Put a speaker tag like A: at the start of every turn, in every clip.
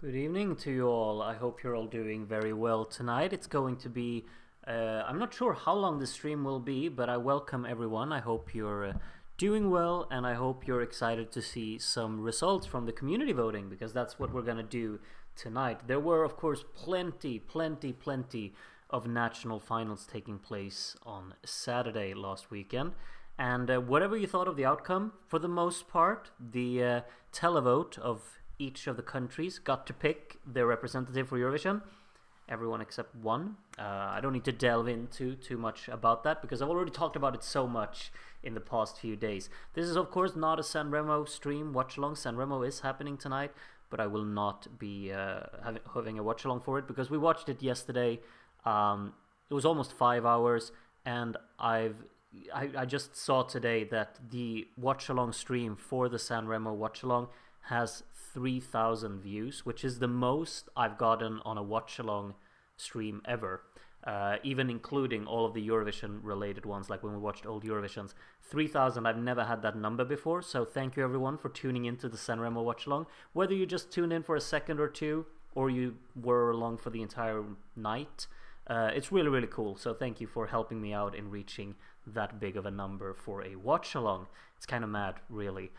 A: Good evening to you all. I hope you're all doing very well tonight. It's going to be, I'm not sure how long the stream will be, but I welcome everyone. I hope you're doing well, and I hope you're excited to see some results from the community voting, because that's what we're going to do tonight. There were, of course, plenty of national finals taking place on Saturday last weekend. And whatever you thought of the outcome, for the most part, the televote of each of the countries got to pick their representative for Eurovision. Everyone except one. I don't need to delve into too much about that because I've already talked about it so much in the past few days. This is of course not a Sanremo stream watch along. Sanremo is happening tonight, but I will not be having a watch along for it because we watched it yesterday. It was almost 5 hours, and I just saw today that the watch along stream for the Sanremo watch along has 3,000 views, which is the most I've gotten on a watch-along stream ever, even including all of the Eurovision-related ones, like when we watched old Eurovisions. 3,000, I've never had that number before, so thank you everyone for tuning into the Sanremo watch-along. Whether you just tuned in for a second or two, or you were along for the entire night, it's really cool, so thank you for helping me out in reaching that big of a number for a watch-along. It's kind of mad, really.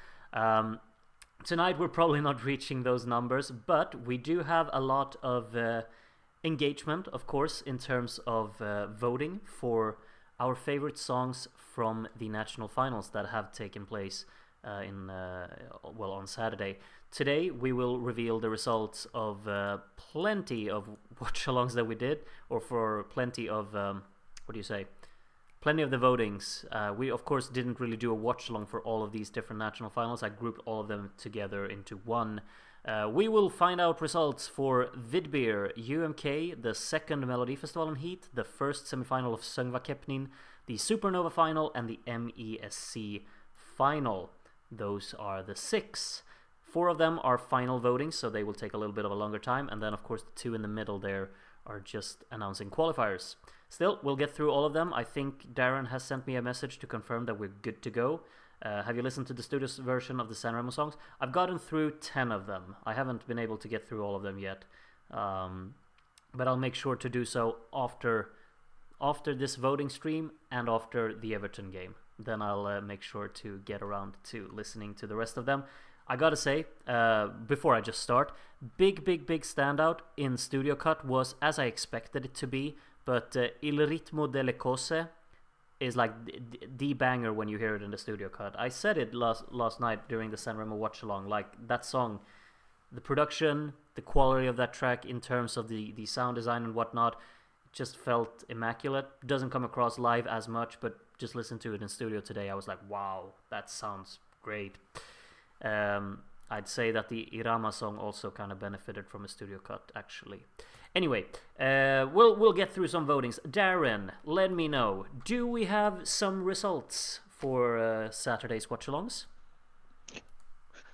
A: Tonight we're probably not reaching those numbers, but we do have a lot of engagement, of course, in terms of voting for our favorite songs from the national finals that have taken place on Saturday. Today we will reveal the results of plenty of watch-alongs that we did, or for plenty of plenty of the votings. We of course didn't really do a watch along for all of these different national finals. I grouped all of them together into one. We will find out results for Vidbeer, UMK, the second Melodifestivalen heat, the first semifinal of Söngvakeppnin, the Supernova final, and the MESC final. Those are the 6. 4 of them are final voting, so they will take a little bit of a longer time, and then of course the 2 in the middle there are just announcing qualifiers. Still, we'll get through all of them. I think Darren has sent me a message to confirm that we're good to go. Have you listened to the studio's version of the Sanremo songs? I've gotten through 10 of them. I haven't been able to get through all of them yet. But I'll make sure to do so after this voting stream and after the Everton game. Then I'll make sure to get around to listening to the rest of them. I gotta say, before I just start, big standout in Studio Cut was as I expected it to be, but Il ritmo delle cose is like the banger when you hear it in the Studio Cut. I said it last night during the Sanremo watch along, like that song, the production, the quality of that track in terms of the sound design and whatnot, just felt immaculate. Doesn't come across live as much, but just listen to it in studio today, I was like, wow, that sounds great. I'd say that the Irama song also kind of benefited from a studio cut, actually. Anyway, we'll get through some votings. Darren, let me know, do we have some results for Saturday's watch-alongs?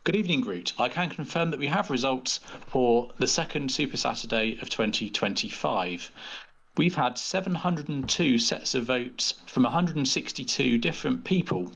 B: Good evening, Groot. I can confirm that we have results for the second Super Saturday of 2025. We've had 702 sets of votes from 162 different people,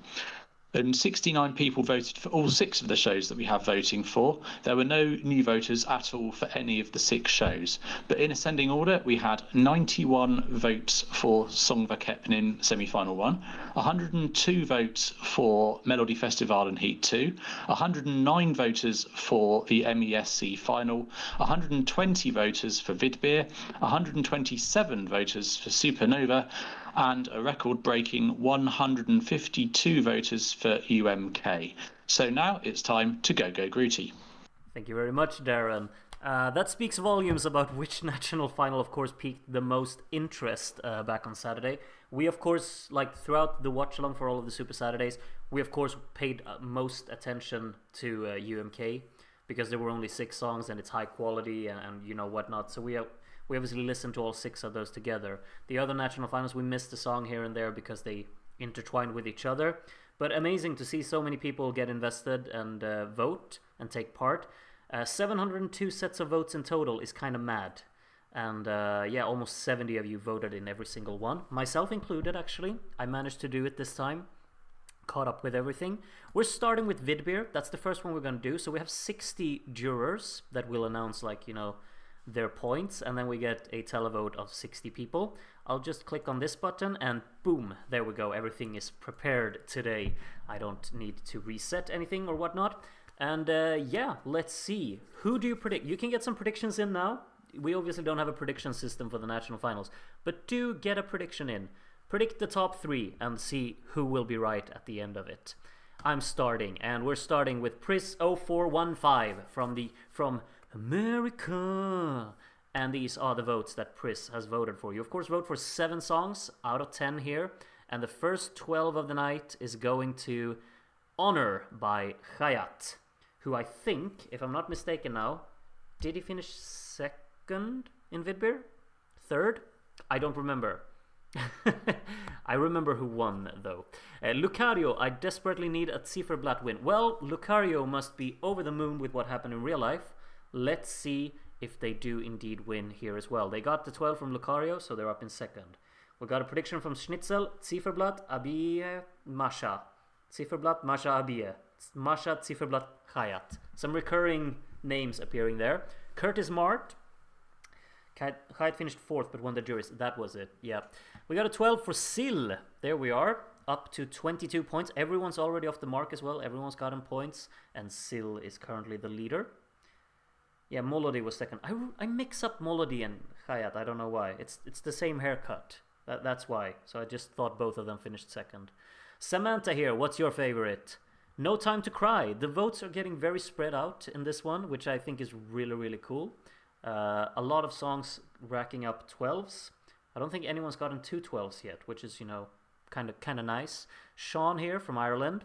B: and 69 people voted for all 6 of the shows that we have voting for. There were no new voters at all for any of the 6 shows. But in ascending order, we had 91 votes for Sångvakeppnin semi-final 1, 102 votes for Melodifestivalen Heat 2, 109 voters for the MESC final, 120 voters for Vidbeer, 127 voters for Supernova, and a record-breaking 152 voters for UMK. So now it's time to go Grooty.
A: Thank you very much, Darren. That speaks volumes about which national final, of course, piqued the most interest back on Saturday. We, of course, like throughout the watch-along for all of the Super Saturdays, we, of course, paid most attention to UMK because there were only 6 songs and it's high quality and you know whatnot. So we obviously listened to all 6 of those together. The other national finals, we missed a song here and there because they intertwined with each other. But amazing to see so many people get invested and vote and take part. 702 sets of votes in total is kind of mad. And almost 70 of you voted in every single one. Myself included, actually. I managed to do it this time. caught up with everything. We're starting with Vidbeer. That's the first one we're going to do. So we have 60 jurors that will announce, like, you know, their points, and then we get a televote of 60 people. I'll just click on this button and boom, there we go. Everything is prepared today. I don't need to reset anything or whatnot. And yeah, let's see. Who do you predict? You can get some predictions in now. We obviously don't have a prediction system for the national finals, but do get a prediction in. Predict the top 3 and see who will be right at the end of it. I'm starting, and we're starting with Pris0415 from America. And these are the votes that Pris has voted for. You, of course, vote for 7 songs out of 10 here. And the first 12 of the night is going to Honor by Hayat, who I think, if I'm not mistaken now, did he finish second in Vidbeer? Third? I don't remember. I remember who won, though. Lucario, I desperately need a Zifferblatt win. Well, Lucario must be over the moon with what happened in real life. Let's see if they do indeed win here as well. They got the 12 from Lucario, so they're up in second. We got a prediction from Schnitzel, Zifferblatt, Abie, Masha. Zifferblatt, Masha, Abie. Masha, Zifferblatt, Hayat. Some recurring names appearing there. Curtis Mart. Hayat finished 4th, but won the juries. That was it, yeah. We got a 12 for Sil. There we are, up to 22 points. Everyone's already off the mark as well. Everyone's gotten points, and Sil is currently the leader. Yeah, Molody was second. I mix up Molody and Hayat. I don't know why. It's the same haircut. That's why. So I just thought both of them finished second. Samantha here. What's your favorite? No Time to Cry. The votes are getting very spread out in this one, which I think is really, really cool. A lot of songs racking up 12s. I don't think anyone's gotten 2 12s yet, which is, you know, kind of nice. Sean here from Ireland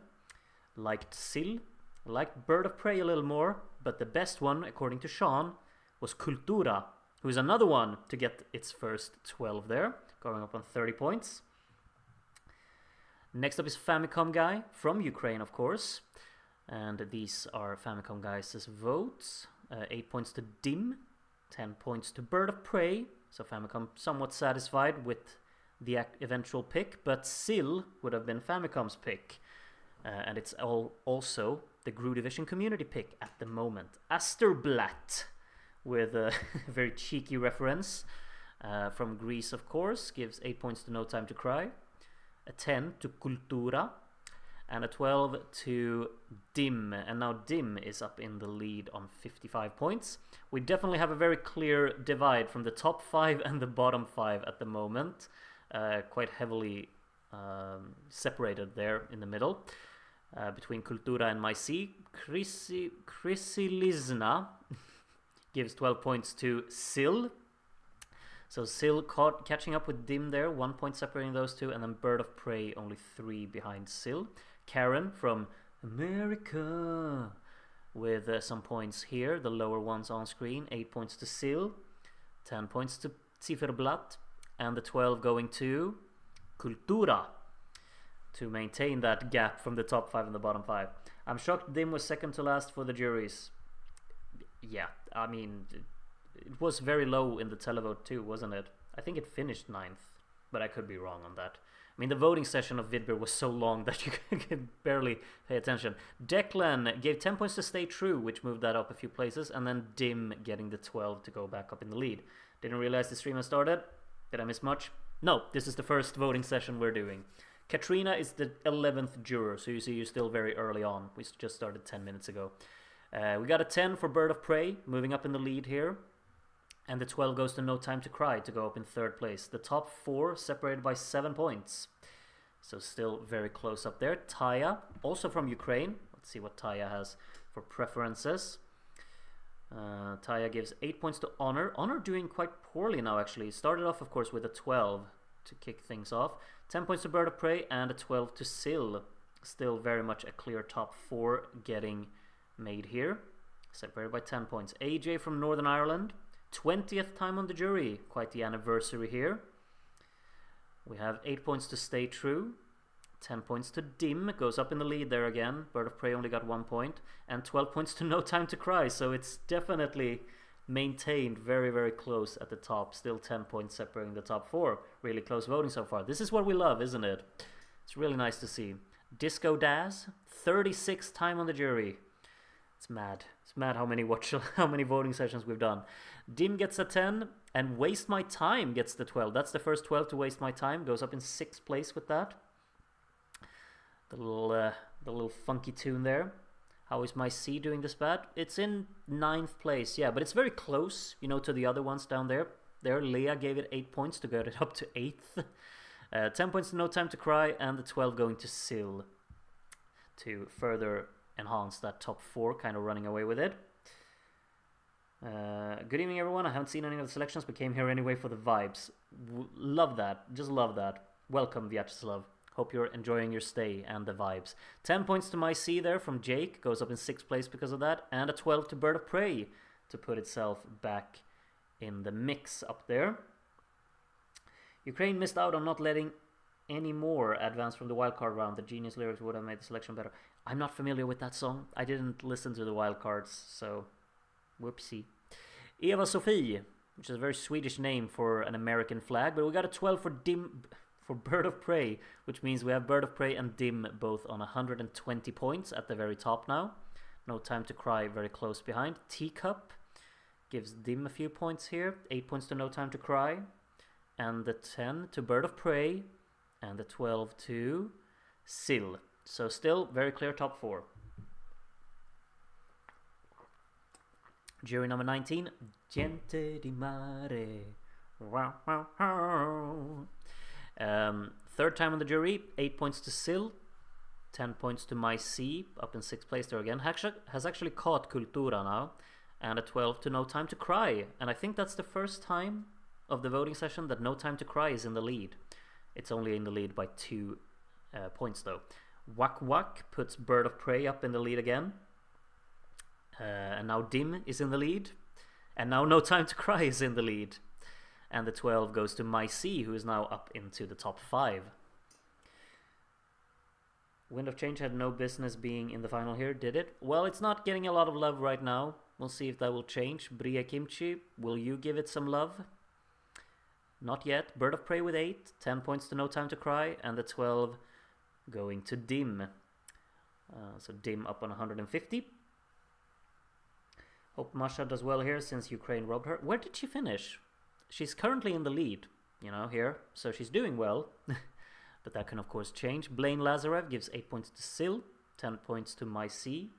A: liked Sil. Liked Bird of Prey a little more, but the best one, according to Sean, was Kultura, who is another one to get its first 12 there, going up on 30 points. Next up is Famicom Guy, from Ukraine, of course. And these are Famicom Guy's votes. 8 points to Dim, 10 points to Bird of Prey. So Famicom somewhat satisfied with the eventual pick, but Sil would have been Famicom's pick. And it's also the Gru Division community pick at the moment. Asterblatt, with a very cheeky reference from Greece, of course, gives 8 points to No Time to Cry, a 10 to Kultura, and a 12 to Dim. And now Dim is up in the lead on 55 points. We definitely have a very clear divide from the top 5 and the bottom 5 at the moment. Quite heavily separated there in the middle. Between Kultura and Maisi. Krisilizna gives 12 points to Sil. So Sil catching up with Dim there, 1 point separating those two, and then Bird of Prey only 3 behind Sil. Karen from America with some points here, the lower ones on screen. 8 points to Sil, 10 points to Zifferblatt, and the 12 going to Kultura to maintain that gap from the top 5 and the bottom 5. I'm shocked Dim was second to last for the juries. Yeah, I mean, it was very low in the televote too, wasn't it? I think it finished 9th, but I could be wrong on that. I mean, the voting session of Vidbeer was so long that you could barely pay attention. Declan gave 10 points to Stay True, which moved that up a few places, and then Dim getting the 12 to go back up in the lead. Didn't realize the stream had started. Did I miss much? No, this is the first voting session we're doing. Katrina is the 11th juror, so you see you're still very early on. We just started 10 minutes ago. We got a 10 for Bird of Prey, moving up in the lead here. And the 12 goes to No Time to Cry to go up in 3rd place. The top 4 separated by 7 points. So still very close up there. Taya, also from Ukraine. Let's see what Taya has for preferences. Taya gives 8 points to Honor. Honor doing quite poorly now, actually. Started off, of course, with a 12 to kick things off. 10 points to Bird of Prey and a 12 to Sil. Still very much a clear top 4 getting made here. Separated by 10 points. AJ from Northern Ireland. 20th time on the jury. Quite the anniversary here. We have 8 points to Stay True. 10 points to Dim. Goes up in the lead there again. Bird of Prey only got 1 point. And 12 points to No Time to Cry. So it's definitely maintained very, very close at the top. Still 10 points separating the top 4. Really close voting so far. This is what we love, isn't it? It's really nice to see. Disco Daz, 36th time on the jury. It's mad. It's mad how many voting sessions we've done. Dim gets a 10, and Waste My Time gets the 12. That's the first 12 to Waste My Time. Goes up in 6th place with that. The little funky tune there. How is my C doing this bad? It's in 9th place, yeah, but it's very close, to the other ones down there. There, Leah gave it 8 points to get it up to 8th. 10 points to No Time to Cry, and the 12 going to Sil to further enhance that top 4, kind of running away with it. Good evening, everyone. I haven't seen any of the selections, but came here anyway for the vibes. Love that. Just love that. Welcome, Vyacheslav. Hope you're enjoying your stay and the vibes. 10 points to My C there from Jake. Goes up in 6th place because of that. And a 12 to Bird of Prey to put itself back in the mix up there. Ukraine missed out on not letting any more advance from the wildcard round. The genius lyrics would have made the selection better. I'm not familiar with that song. I didn't listen to the wildcards, so whoopsie. Eva Sophie, which is a very Swedish name for an American flag, but we got a 12 for Bird of Prey, which means we have Bird of Prey and Dim both on 120 points at the very top now. No Time to Cry very close behind. Teacup gives Dim a few points here. 8 points to No Time to Cry. And the 10 to Bird of Prey. And the 12 to Sil. So still very clear top 4. Jury number 19. Gente di Mare. Wow, wow, wow. Third time on the jury, 8 points to Sil, 10 points to My C, up in 6th place there again. Has actually caught Cultura now, and a 12 to No Time to Cry. And I think that's the first time of the voting session that No Time to Cry is in the lead. It's only in the lead by 2 points though. Wak Wak puts Bird of Prey up in the lead again. And now Dim is in the lead. And now No Time to Cry is in the lead. And the 12 goes to My C, who is now up into the top 5. Wind of Change had no business being in the final here, did it? Well, it's not getting a lot of love right now. We'll see if that will change. Bria Kimchi, will you give it some love? Not yet. Bird of Prey with 8, 10 points to No Time to Cry, and the 12 going to Dim. So Dim up on 150. Hope Masha does well here since Ukraine robbed her. Where did she finish? She's currently in the lead, here, so she's doing well. But that can, of course, change. Blaine Lazarev gives 8 points to Sil, 10 points to My C,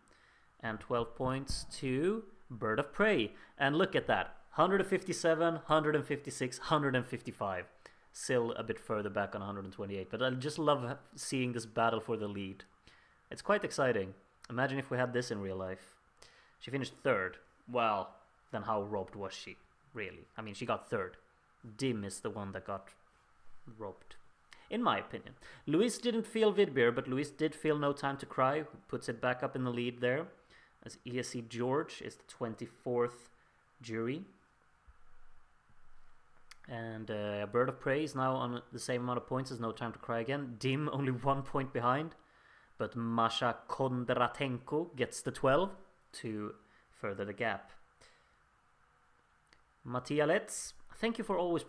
A: and 12 points to Bird of Prey. And look at that. 157, 156, 155. Sil a bit further back on 128. But I just love seeing this battle for the lead. It's quite exciting. Imagine if we had this in real life. She finished 3rd. Well, then how robbed was she? Really. I mean, she got 3rd. Dim is the one that got robbed, in my opinion. Luis didn't feel Vidbeer, but Luis did feel No Time to Cry, puts it back up in the lead there, as ESC George is the 24th jury. And Bird of Prey is now on the same amount of points as No Time to Cry again. Dim only 1 point behind, but Masha Kondratenko gets the 12 to further the gap. Mattia Letz, thank you for always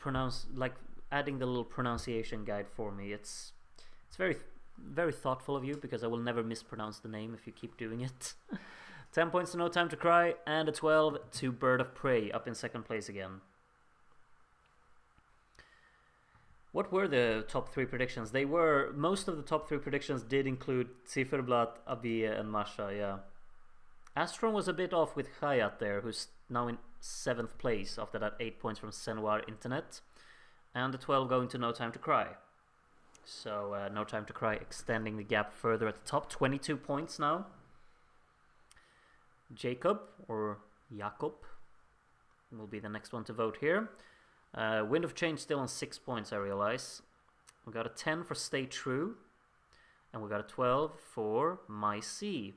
A: adding the little pronunciation guide for me. It's very, very thoughtful of you, because I will never mispronounce the name if you keep doing it. 10 points to No Time to Cry, and a 12 to Bird of Prey, up in 2nd place again. What were the top 3 predictions? Most of the top 3 predictions did include Zifferblatt, Abie, and Masha, yeah. Astron was a bit off with Hayat there, who's now in 7th place after that 8 points from Senwar Internet. And the 12 going to No Time to Cry. So No Time to Cry extending the gap further at the top. 22 points now. Jacob, or Jakob, will be the next one to vote here. Wind of Change still on 6 points, I realize. We got a 10 for Stay True. And we got a 12 for My C.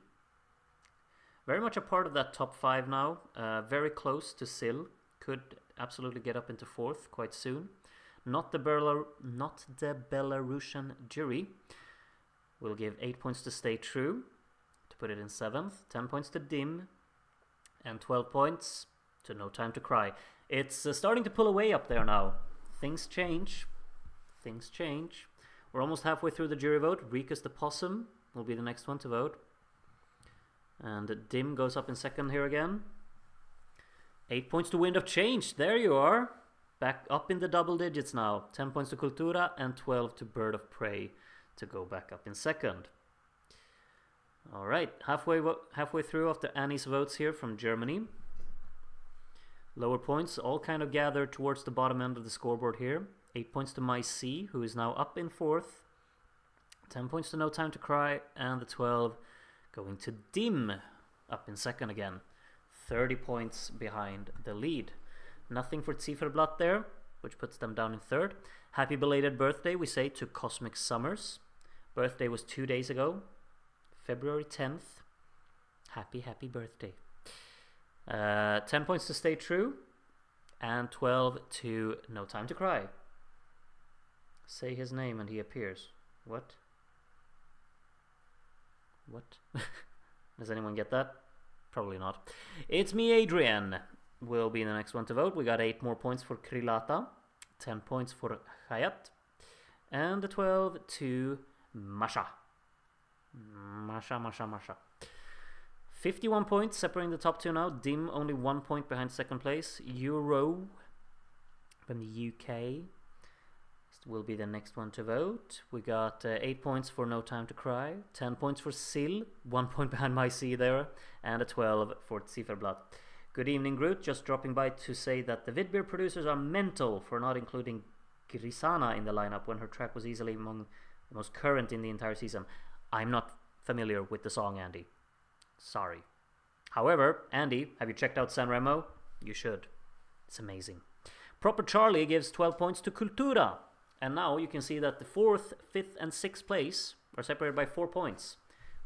A: Very much a part of that top 5 now. Very close to Sil. Could absolutely get up into 4th quite soon. Not the Belarusian jury. We'll give 8 points to Stay True, to put it in 7th. 10 points to Dim. And 12 points to No Time to Cry. It's starting to pull away up there now. Things change. Things change. We're almost halfway through the jury vote. Rikus the Possum will be the next one to vote. And Dim goes up in second here again. 8 points to Wind of Change. There you are. Back up in the double digits now. 10 points to Cultura and 12 to Bird of Prey to go back up in second. All right, halfway through after Annie's votes here from Germany. Lower points all kind of gathered towards the bottom end of the scoreboard here. 8 points to My C, who is now up in fourth. 10 points to No Time to Cry, and the 12 going to Dim, up in second again. 30 points behind the lead. Nothing for Zifferblatt there, which puts them down in third. Happy belated birthday, we say, to Cosmic Summers. Birthday was 2 days ago, February 10th. Happy birthday. 10 points to Stay True, and 12 to No Time to Cry. Say his name and he appears. What? Does anyone get that? Probably not. It's me, Adrian. Will be the next one to vote. We got 8 more points for Krilata, 10 points for Hayat, and 12 to Masha. Masha. 51 points separating the top two now. Dim only 1 point behind second place. Euro from the UK will be the next one to vote. We got 8 points for No Time to Cry, 10 points for Sil, 1 point behind My C there, and a 12 for Zifferblatt. Good evening, Groot. Just dropping by to say that the Vidbeer producers are mental for not including Grisana in the lineup when her track was easily among the most current in the entire season. I'm not familiar with the song, Andy. Sorry. However, Andy, have you checked out Sanremo? You should. It's amazing. Proper Charlie gives 12 points to Cultura. And now you can see that the 4th, 5th, and 6th place are separated by 4 points.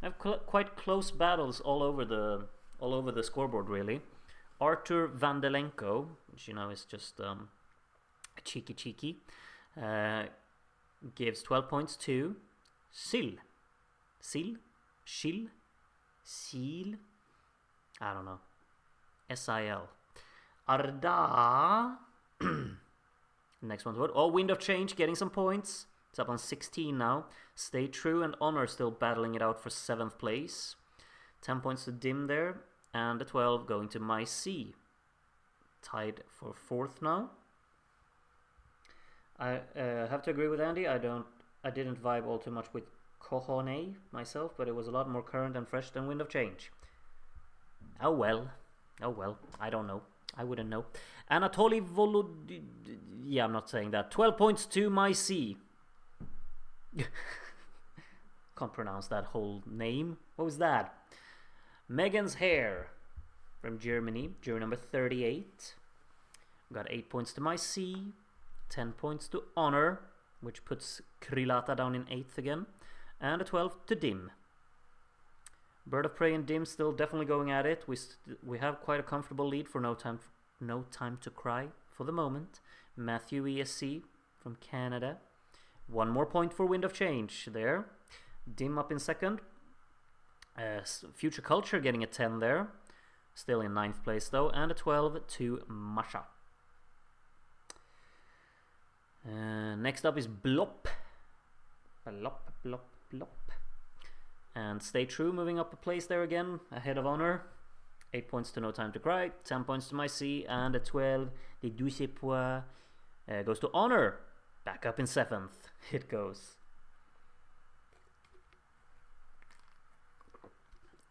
A: I have quite close battles all over the scoreboard, really. Artur Vandelenko, which you know is just a cheeky, gives 12 points to Sil. I don't know. SIL. Arda. Next one to vote. Oh, Wind of Change getting some points. It's up on 16 now. Stay True and Honor still battling it out for 7th place. 10 points to Dim there. And a 12 going to My C. Tied for 4th now. I have to agree with Andy. I didn't vibe all too much with Kohone myself, but it was a lot more current and fresh than Wind of Change. Oh well. I don't know. I wouldn't know. Anatoly Volod... Yeah, I'm not saying that. 12 points to My C. Can't pronounce that whole name. What was that? Megan's Hair from Germany. Jury number 38. Got 8 points to My C. 10 points to Honor, which puts Krilata down in 8th again. And a 12 to Dim. Bird of Prey and Dim still definitely going at it. We have quite a comfortable lead for No Time to Cry for the moment. Matthew ESC from Canada. 1 more point for Wind of Change there. Dim up in second. Future Culture getting a 10 there. Still in 9th place though. And a 12 to Masha. Next up is Blop. Blop. And Stay True moving up a place there again, ahead of Honor. 8 points to No Time to Cry, 10 points to My C, and a 12. The Douce Pois goes to Honor. Back up in 7th. It goes.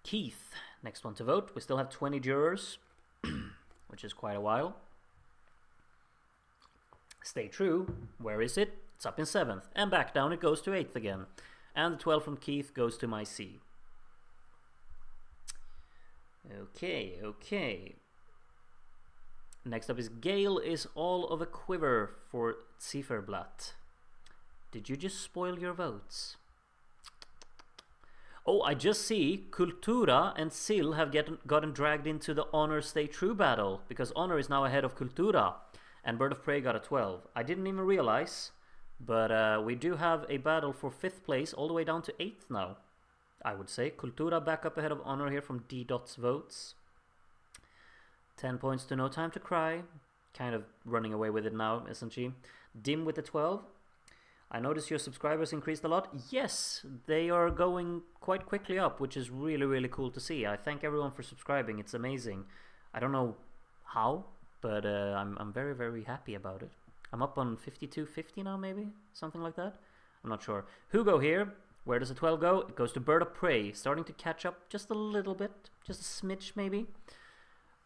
A: Keith, next one to vote. We still have 20 jurors, which is quite a while. Stay True, where is it? It's up in 7th. And back down it goes to 8th again. And the 12 from Keith goes to My C. Okay. Next up is Gale is all of a quiver for Zifferblatt. Did you just spoil your votes? Oh, I just see Cultura and Sil have gotten dragged into the Honor Stay True battle, because Honor is now ahead of Cultura, and Bird of Prey got a 12. I didn't even realize, but we do have a battle for 5th place all the way down to 8th now, I would say. Cultura back up ahead of Honor here from D-Dot's votes. 10 points to No Time to Cry. Kind of running away with it now, isn't she? Dim with the 12. I noticed your subscribers increased a lot. Yes, they are going quite quickly up, which is really, really cool to see. I thank everyone for subscribing. It's amazing. I don't know how, but I'm very, very happy about it. I'm up on 52.50 now, maybe? Something like that? I'm not sure. Hugo here. Where does the 12 go? It goes to Bird of Prey. Starting to catch up just a little bit. Just a smidge, maybe.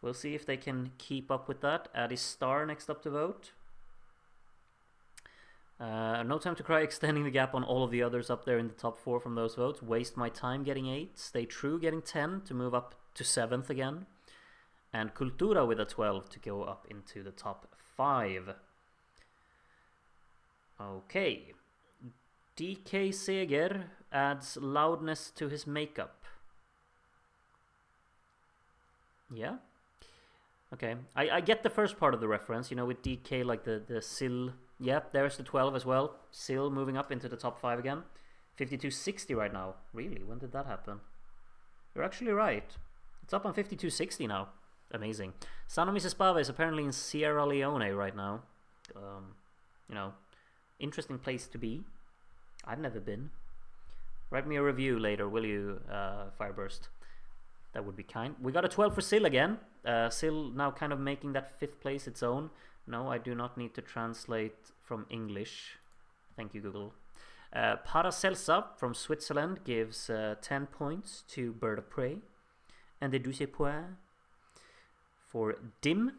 A: We'll see if they can keep up with that. Add his star next up to vote. No Time to Cry extending the gap on all of the others up there in the top 4 from those votes. Waste My Time getting 8. Stay True getting 10 to move up to 7th again. And Cultura with a 12 to go up into the top 5. Okay. DK Seger adds loudness to his makeup. Yeah? Okay. I get the first part of the reference, you know, with DK, like the Sill. Yep, there's the 12 as well. Sill moving up into the top 5 again. 52.60 right now. Really? When did that happen? You're actually right. It's up on 52.60 now. Amazing. Sano Mrs. Pava is apparently in Sierra Leone right now. You know, interesting place to be. I've never been. Write me a review later, will you, Fireburst? That would be kind. We got a 12 for Sill again. Sill now kind of making that 5th place its own. No, I do not need to translate from English. Thank you, Google. Paracelsa from Switzerland gives 10 points to Bird of Prey. And the 12 points for Dim.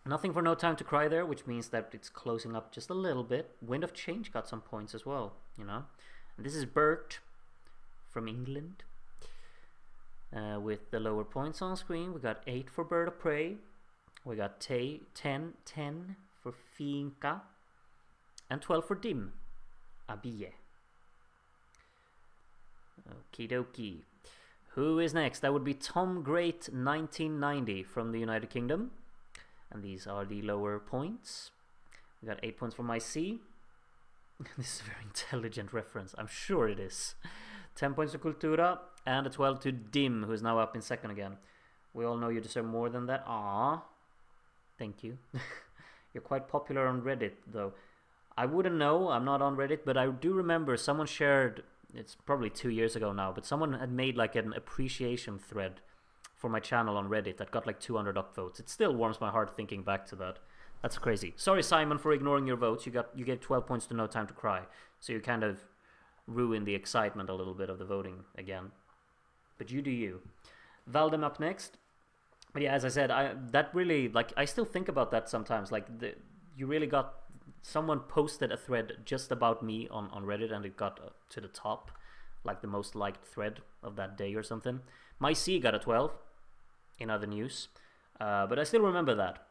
A: Nothing for No Time to Cry there, which means that it's closing up just a little bit. Wind of Change got some points as well, you know. And this is Bert from England. With the lower points on screen, we got 8 for Bird of Prey. We got 10 for Finca. And 12 for Dim. Abille. Okie dokie. Who is next? That would be Tom Great 1990 from the United Kingdom. And these are the lower points. We got 8 points from IC. This is a very intelligent reference. I'm sure it is. 10 points to Cultura. And a 12 to Dim, who is now up in 2nd again. We all know you deserve more than that. Ah, thank you. You're quite popular on Reddit, though. I wouldn't know. I'm not on Reddit. But I do remember someone shared... It's probably 2 years ago now. But someone had made like an appreciation thread for my channel on Reddit that got like 200 upvotes. It still warms my heart thinking back to that. That's crazy. Sorry, Simon, for ignoring your votes. You gave 12 points to No Time to Cry. So you kind of ruined the excitement a little bit of the voting again. But you do you. Valdem up next. But yeah, as I said, that really, like, I still think about that sometimes. Like, you really got... Someone posted a thread just about me on Reddit, and it got to the top. Like, the most liked thread of that day or something. My C got a 12 in other news. But I still remember that.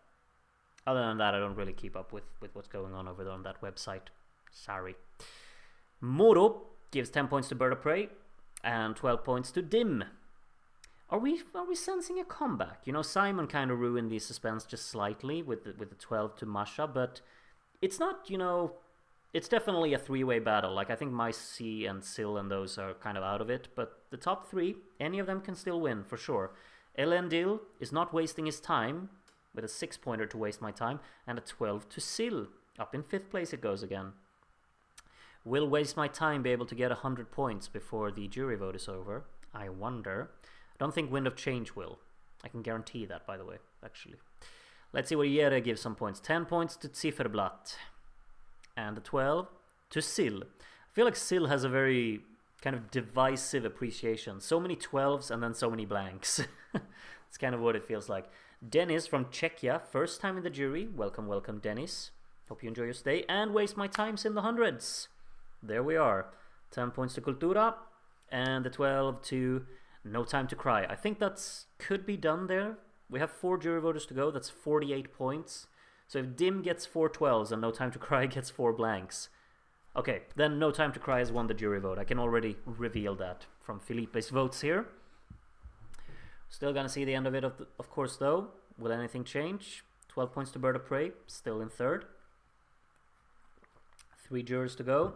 A: Other than that, I don't really keep up with what's going on over there on that website. Sorry. Moro gives 10 points to Bird of Prey. And 12 points to Dim. Are we sensing a comeback? You know, Simon kind of ruined the suspense just slightly with the 12 to Masha, but it's not, you know, it's definitely a 3-way battle. Like, I think My C and Sill and those are kind of out of it, but the top 3, any of them can still win, for sure. Elendil is not wasting his time, with a 6-pointer to Waste My Time, and a 12 to Sill. Up in 5th place it goes again. Will Waste My Time be able to get 100 points before the jury vote is over? I wonder. I don't think Wind of Change will. I can guarantee that, by the way, actually. Let's see what Jere gives some points. 10 points to Zifferblatt. And a 12 to Sill. I feel like Sill has a very kind of divisive appreciation. So many 12s and then so many blanks. It's kind of what it feels like. Dennis from Czechia, first time in the jury. Welcome, welcome, Dennis. Hope you enjoy your stay. And Waste My Time's in the hundreds. There we are. 10 points to Cultura. And the 12 to No Time to Cry. I think that's could be done there. We have 4 jury voters to go. That's 48 points. So if Dim gets 4 12s and No Time to Cry gets 4 blanks. Okay, then No Time to Cry has won the jury vote. I can already reveal that from Felipe's votes here. Still gonna see the end of it, of course, though. Will anything change? 12 points to Bird of Prey. Still in 3rd. 3 jurors to go.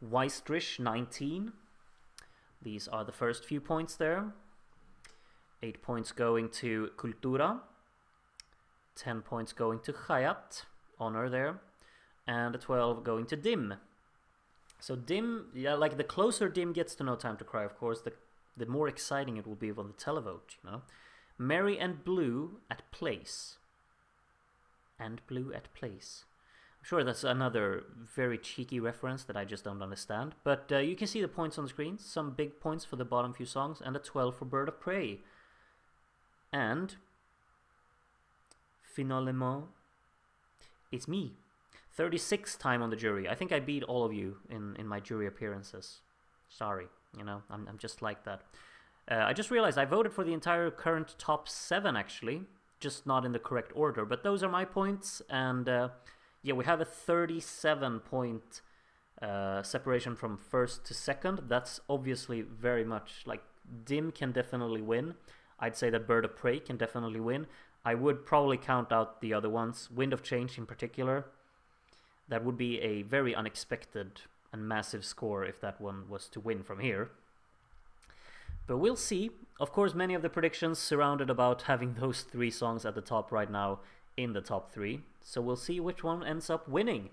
A: Weistrish, 19. These are the first few points there. 8 points going to Cultura. 10 points going to Hayat. Honor there. and a 12 going to Dim. So Dim, yeah, like the closer Dim gets to No Time to Cry, of course, the more exciting it will be on the televote, you know. Mary and Blue at Place. And Blue at Place. I'm sure that's another very cheeky reference that I just don't understand. But you can see the points on the screen. Some big points for the bottom few songs, and a 12 for Bird of Prey. And finalement, it's me. 36th time on the jury. I think I beat all of you in my jury appearances. Sorry, you know, I'm just like that. I just realized I voted for the entire current top 7 actually, just not in the correct order. But those are my points, and yeah, we have a 37 point separation from first to second. That's obviously very much like Dim can definitely win. I'd say that Bird of Prey can definitely win. I would probably count out the other ones, Wind of Change in particular. That would be a very unexpected and massive score if that one was to win from here. But we'll see. Of course, many of the predictions surrounded about having those 3 songs at the top right now in the top 3. So we'll see which one ends up winning.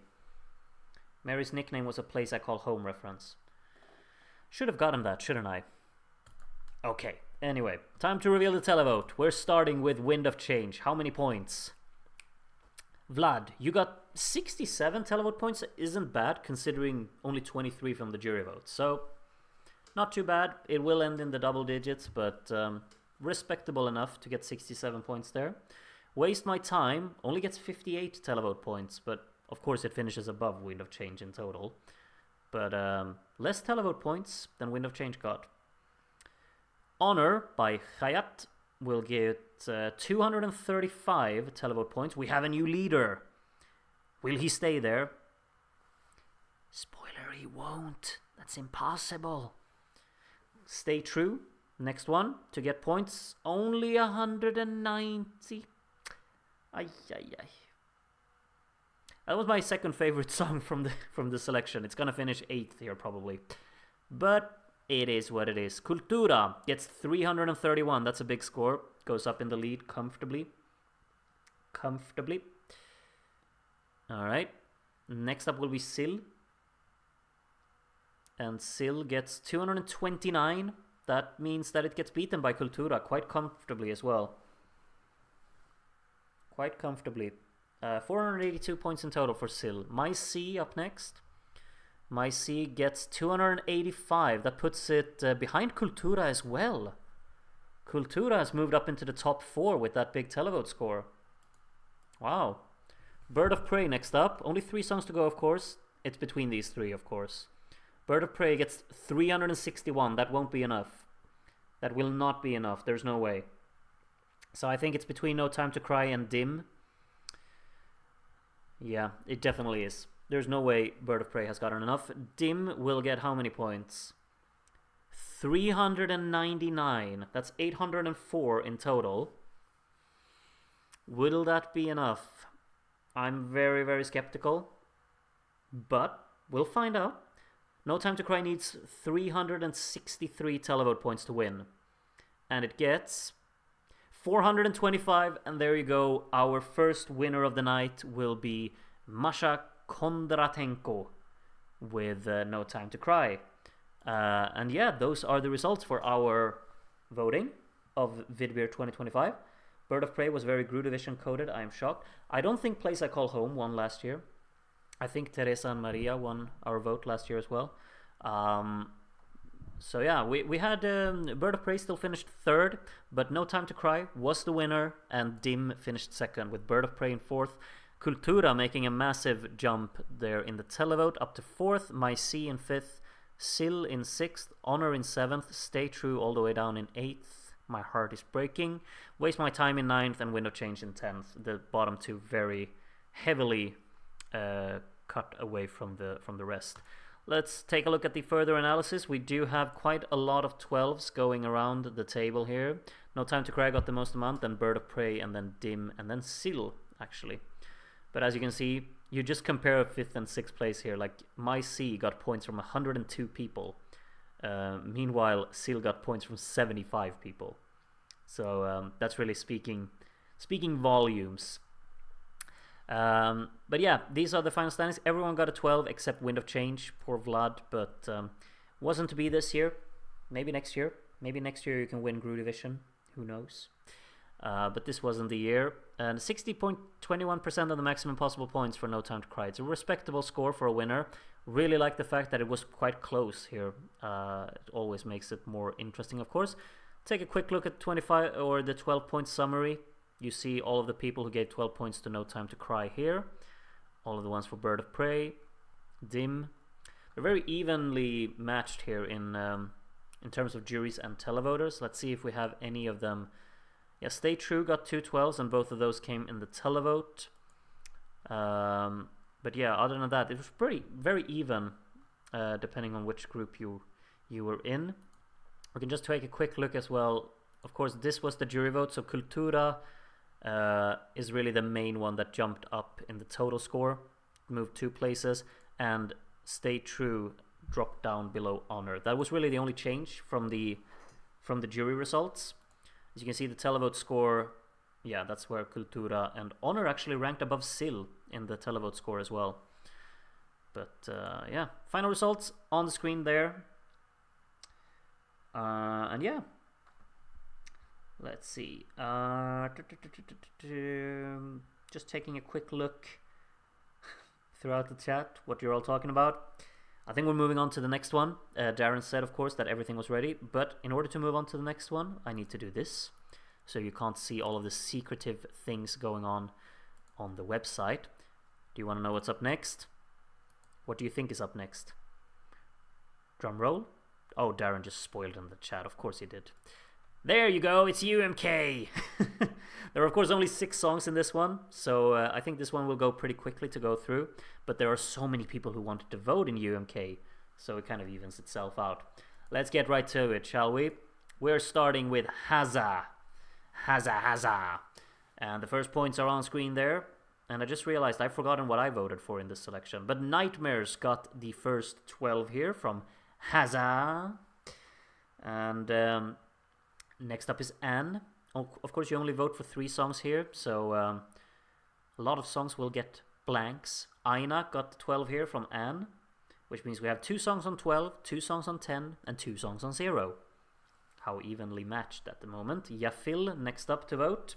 A: Mary's nickname was a place I call home reference. Should have gotten that, shouldn't I? Okay, anyway, time to reveal the televote. We're starting with Wind of Change. How many points? Vlad, you got 67 televote points. Isn't bad considering only 23 from the jury vote. So, not too bad. It will end in the double digits, but respectable enough to get 67 points there. Waste My Time only gets 58 televote points, but of course it finishes above Wind of Change in total. But less televote points than Wind of Change got. Honor by Hayat will get 235 televote points. We have a new leader. Will he stay there? Spoiler, he won't. That's impossible. Stay True, next one, to get points. Only 190. Ay, ay, ay. That was my second favorite song from the selection. It's gonna finish 8th here probably. But it is what it is. Cultura gets 331. That's a big score. Goes up in the lead comfortably. Alright. Next up will be Sil. And Sil gets 229. That means that it gets beaten by Cultura quite comfortably as well. Quite comfortably. 482 points in total for Sil. My C up next. My C gets 285. That puts it behind Cultura as well. Cultura has moved up into the top 4 with that big televote score. Wow. Bird of Prey next up. Only 3 songs to go, of course. It's between these 3, of course. Bird of Prey gets 361. That won't be enough. That will not be enough. There's no way. So I think it's between No Time to Cry and Dim. Yeah, it definitely is. There's no way Bird of Prey has gotten enough. Dim will get how many points? 399. That's 804 in total. Will that be enough? I'm very, very skeptical. But we'll find out. No Time to Cry needs 363 televote points to win. And it gets 425, and there you go. Our first winner of the night will be Masha Kondratenko with No Time to Cry. And yeah, those are the results for our voting of Vidbeer 2025. Bird of Prey was very Groovision coded. I am shocked. I don't think Place I Call Home won last year. I think Teresa and Maria won our vote last year as well. So yeah, we had Bird of Prey still finished 3rd, but No Time to Cry was the winner, and Dim finished 2nd with Bird of Prey in 4th. Cultura making a massive jump there in the televote up to 4th, My C in 5th, Sil in 6th, Honor in 7th, Stay True all the way down in 8th, My Heart is Breaking, Waste My Time in 9th, and Wind of Change in 10th. The bottom 2 very heavily cut away from the rest. Let's take a look at the further analysis. We do have quite a lot of 12s going around the table here. No Time to Cry got the most amount, then Bird of Prey, and then Dim, and then Sil, actually. But as you can see, you just compare 5th and 6th place here. Like, My C got points from 102 people. Meanwhile, Sil got points from 75 people. So that's really speaking volumes. But yeah, these are the final standings. Everyone got a 12 except Wind of Change. Poor Vlad, but wasn't to be this year. Maybe next year. Maybe next year you can win Eurovision. Who knows? But this wasn't the year. And 60.21% of the maximum possible points for No Time to Cry. It's a respectable score for a winner. Really like the fact that it was quite close here. It always makes it more interesting, of course. Take a quick look at 25 or the 12-point summary. You see all of the people who gave 12 points to No Time to Cry here. All of the ones for Bird of Prey, Dim. They're very evenly matched here in terms of juries and televoters. Let's see if we have any of them. Yeah, Stay True got 2 12s, and both of those came in the televote. But yeah, other than that, it was very even, depending on which group you were in. We can just take a quick look as well. Of course, this was the jury vote, so Cultura is really the main one that jumped up in the total score, moved 2 places, and Stay True dropped down below Honor. That was really the only change from the jury results. As you can see, the televote score, yeah, that's where Cultura and Honor actually ranked above Sill in the televote score as well. But yeah, final results on the screen there. And yeah, let's see. Just taking a quick look throughout the chat, what you're all talking about. I think we're moving on to the next one. Darren said, of course, that everything was ready, but in order to move on to the next one, I need to do this. So you can't see all of the secretive things going on the website. Do you want to know what's up next? What do you think is up next? Drum roll. Oh, Darren just spoiled in the chat. Of course he did. There you go. It's UMK. There are, of course, only 6 songs in this one. So I think this one will go pretty quickly to go through. But there are so many people who wanted to vote in UMK. So it kind of evens itself out. Let's get right to it, shall we? We're starting with Haza. Haza. And the first points are on screen there. And I just realized I've forgotten what I voted for in this selection. But Nightmares got the first 12 here from Haza. And next up is Anne. Of course, you only vote for 3 songs here. So a lot of songs will get blanks. Aina got 12 here from Anne. Which means we have 2 songs on 12, 2 songs on 10, and 2 songs on 0. How evenly matched at the moment. Yafil next up to vote.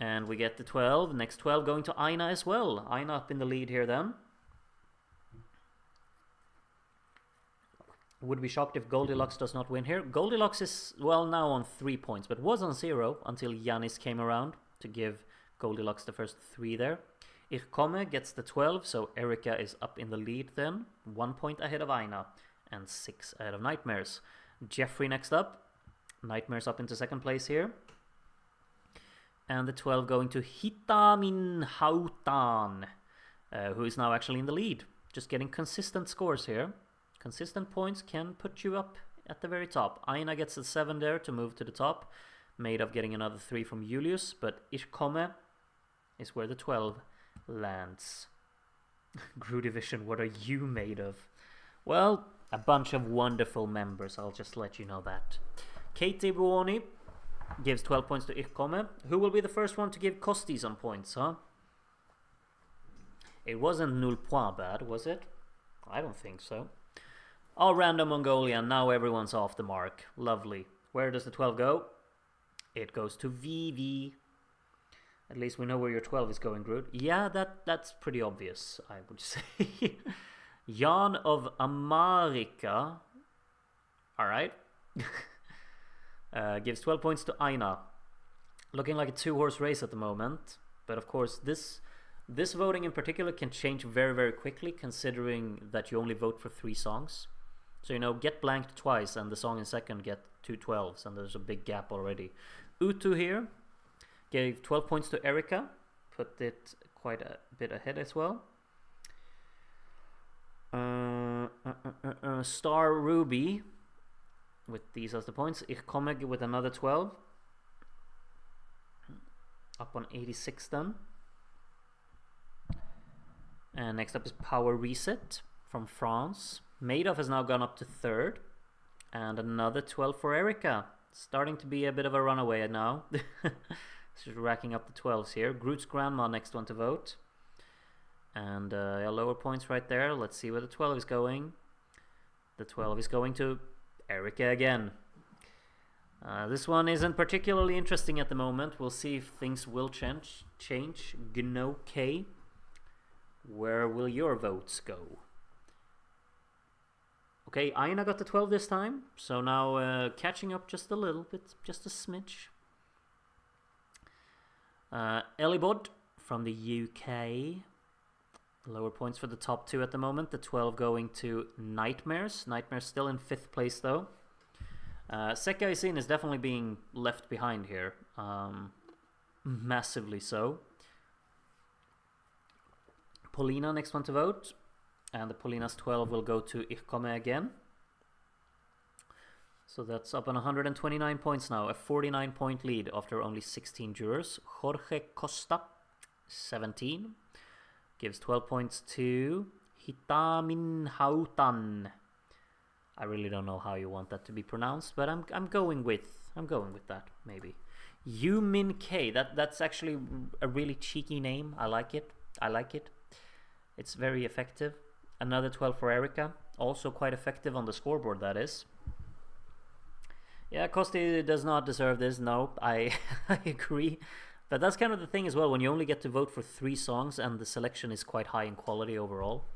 A: And we get the 12. Next 12 going to Aina as well. Aina up in the lead here then. Would be shocked if Goldilocks does not win here. Goldilocks is, well, now on 3 points, but was on 0 until Yanis came around to give Goldilocks the first 3 there. Irkome gets the 12, so Erika is up in the lead then. 1 point ahead of Aina and 6 ahead of Nightmares. Jeffrey next up. Nightmares up into second place here. And the 12 going to Hitamin Hautan, who is now actually in the lead. Just getting consistent scores here. Consistent points can put you up at the very top. Aina gets a 7 there to move to the top. Made of getting another 3 from Julius, but Irkome is where the 12 lands. Groovision, what are you made of? Well, a bunch of wonderful members, I'll just let you know that. Katie Buoni gives 12 points to Irkome. Who will be the first one to give Kosti some points, huh? It wasn't Null Point bad, was it? I don't think so. Oh, random Mongolian. Now everyone's off the mark. Lovely. Where does the 12 go? It goes to Vivi. At least we know where your 12 is going, Groot. Yeah, that's pretty obvious, I would say. Jan of America. Alright. Gives 12 points to Aina. Looking like a 2-horse race at the moment. But of course, this voting in particular can change very, very quickly, considering that you only vote for 3 songs. So, you know, get blanked twice and the song in second get 2 12s, and there's a big gap already. Utu here gave 12 points to Erika, put it quite a bit ahead as well. Star Ruby with these as the points. Irkome with another 12. Up on 86 then. And next up is Power Reset from France. Madoff has now gone up to 3rd. And another 12 for Erika. Starting to be a bit of a runaway now. She's racking up the 12s here. Groot's grandma next one to vote. And lower points right there. Let's see where the 12 is going. The 12 is going to Erica again. This one isn't particularly interesting at the moment. We'll see if things will change. Gno-K. Where will your votes go? Okay, Aina got the 12 this time. So now catching up just a little bit. Just a smidge. Elibod from the UK. Lower points for the top 2 at the moment. The 12 going to Nightmares. Nightmares still in 5th place though. Sekai Sin is definitely being left behind here. Massively so. Polina next one to vote. And the Polina's 12 will go to Ikome again. So that's up on 129 points now. A 49 point lead after only 16 jurors. Jorge Costa, 17. Gives 12 points to Hitamin Hautan. I really don't know how you want that to be pronounced, but I'm going with that maybe. Yumin K. That's actually a really cheeky name. I like it. It's very effective. Another 12 for Erica. Also quite effective on the scoreboard, that is. Yeah, Kosti does not deserve this. No, I agree. But that's kind of the thing as well, when you only get to vote for 3 songs and the selection is quite high in quality overall.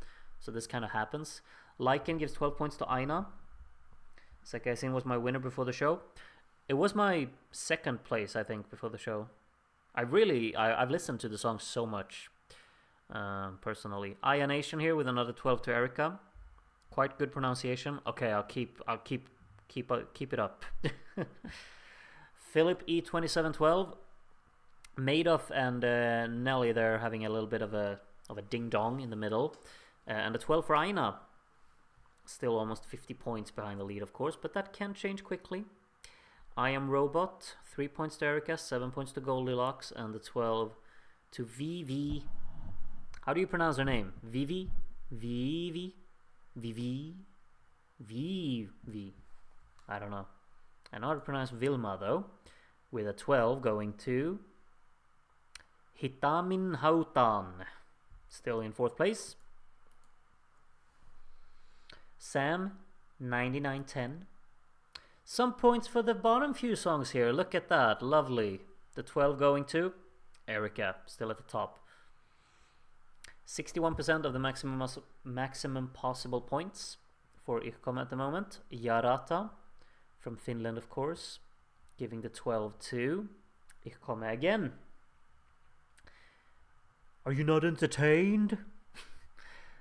A: So this kind of happens. Lycan gives 12 points to Aina. Sekai Sin was my winner before the show. It was my 2nd place, I think, before the show. I've listened to the song so much, personally. Aya Nation here with another 12 to Erica. Quite good pronunciation. Okay, I'll keep it up. Philip E2712. Madoff and Nelly there having a little bit of a ding dong in the middle. And a 12 for Aina. Still almost 50 points behind the lead, of course, but that can change quickly. I Am Robot, 3 points to Erica, 7 points to Goldilocks, and the 12 to Vivi. How do you pronounce her name? Vivi? Vivi? Vivi? Vivi? I don't know. I know how to pronounce Vilma, though, with a 12 going to Hitamin Hautan. Still in 4th place. Sam, 9910. Some points for the bottom few songs here. Look at that. Lovely. The 12 going to Erica, still at the top. 61% of the maximum possible points for Ikome at the moment. Yarata from Finland, of course, giving the 12 to Ikome again. Are you not entertained?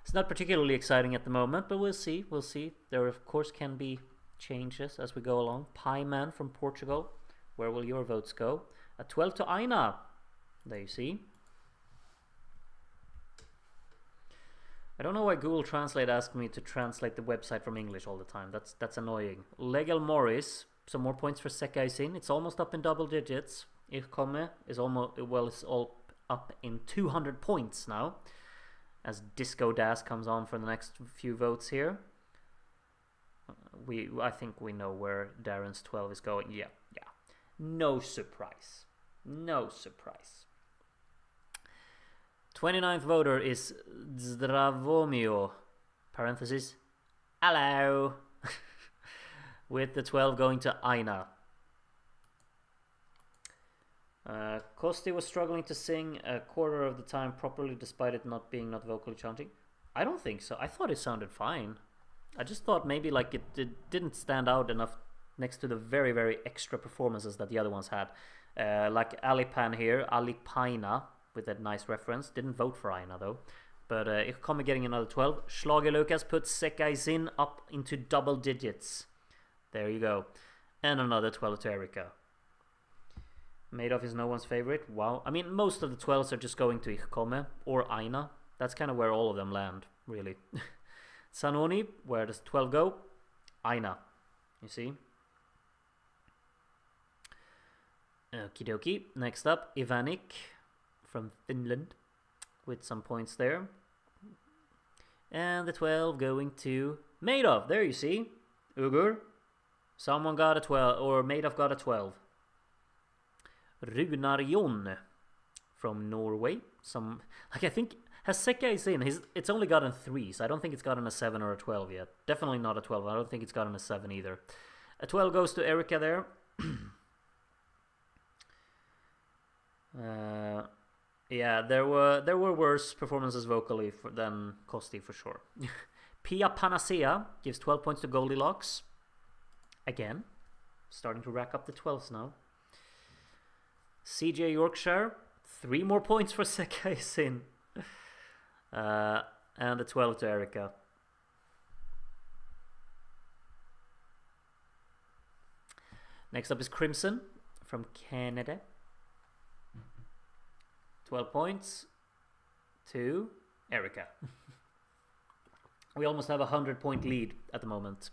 A: It's not particularly exciting at the moment, but we'll see. There, of course, can be changes as we go along. Pie Man from Portugal. Where will your votes go? A 12 to Aina. There you see. I don't know why Google Translate asked me to translate the website from English all the time. That's annoying. Legal Morris. Some more points for Sekai Sin. It's almost up in double digits. Ikome is it's all up in 200 points now. As Disco Das comes on for the next few votes here. I think we know where Darren's 12 is going. Yeah. No surprise. 29th voter is Zdravomio, parenthesis, hello, with the 12 going to Aina. Kosti was struggling to sing a quarter of the time properly despite it not being vocally chanting. I don't think so. I thought it sounded fine. I just thought maybe like it didn't stand out enough next to the very, very extra performances that the other ones had. Like Alipan here, Alipaina, with that nice reference. Didn't vote for Aina though. But Ikome getting another 12. Schlager Lucas puts Sekai Sin up into double digits. There you go. And another 12 to Erica. Madoff is no one's favorite. Wow. I mean, most of the 12s are just going to Ikome or Aina. That's kind of where all of them land, really. Sanoni, where does 12 go? Aina. You see? Okie dokie. Next up, Ivanik from Finland with some points there. And the 12 going to Madoff. There you see. Ugur. Someone got a 12, or Madoff got a 12. Runar Jon from Norway. I think has Sekka is in. It's only gotten 3, so I don't think it's gotten a 7 or a 12 yet. Definitely not a 12. I don't think it's gotten a 7 either. A 12 goes to Erika there. Yeah, there were worse performances vocally than Kosti for sure. Pia Panacea gives 12 points to Goldilocks. Again, starting to rack up the 12s now. CJ Yorkshire, 3 more points for Sekka Sin. And a 12 to Erika. Next up is Crimson from Canada. 12 points to Erika. We almost have a 100-point lead at the moment,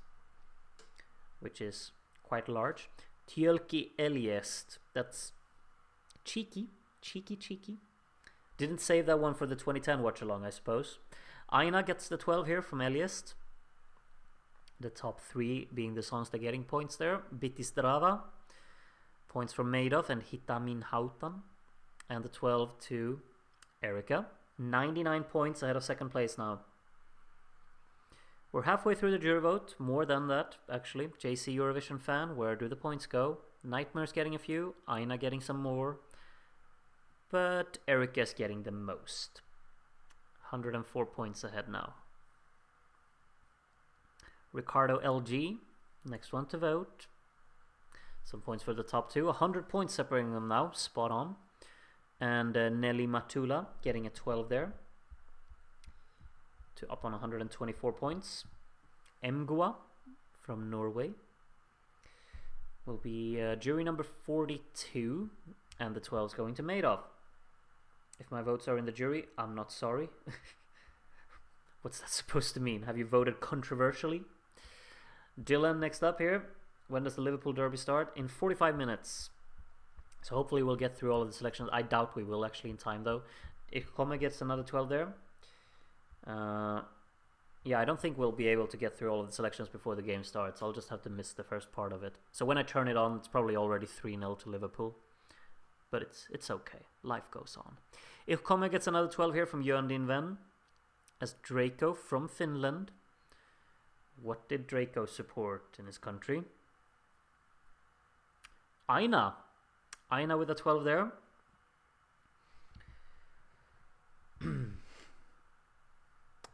A: which is quite large. Tjölki Eliest. That's cheeky. Didn't save that one for the 2010 watch along, I suppose. Aina gets the 12 here from Eliest. The top 3 being the songs they're getting points there. Bitistrava. Points from Madoff and Hitamin Hautan. And the 12 to Erika. 99 points ahead of second place now. We're halfway through the jury vote. More than that, actually. JC Eurovision fan, where do the points go? Nightmare's getting a few. Aina getting some more. But Erika's getting the most. 104 points ahead now. Ricardo LG, next one to vote. Some points for the top 2. 100 points separating them now. Spot on. And Nelly Matula getting a 12 there. To up on 124 points. Mgua from Norway will be jury number 42. And the 12 is going to Madoff. If my votes are in the jury, I'm not sorry. What's that supposed to mean? Have you voted controversially? Dylan next up here. When does the Liverpool Derby start? In 45 minutes. So hopefully we'll get through all of the selections. I doubt we will actually in time though. If Kome gets another 12 there. Yeah, I don't think we'll be able to get through all of the selections before the game starts. I'll just have to miss the first part of it. So when I turn it on, it's probably already 3-0 to Liverpool. But it's okay. Life goes on. If Kome gets another 12 here from Jörn Din Ven. As Draco from Finland. What did Draco support in his country? Aina with a 12 there.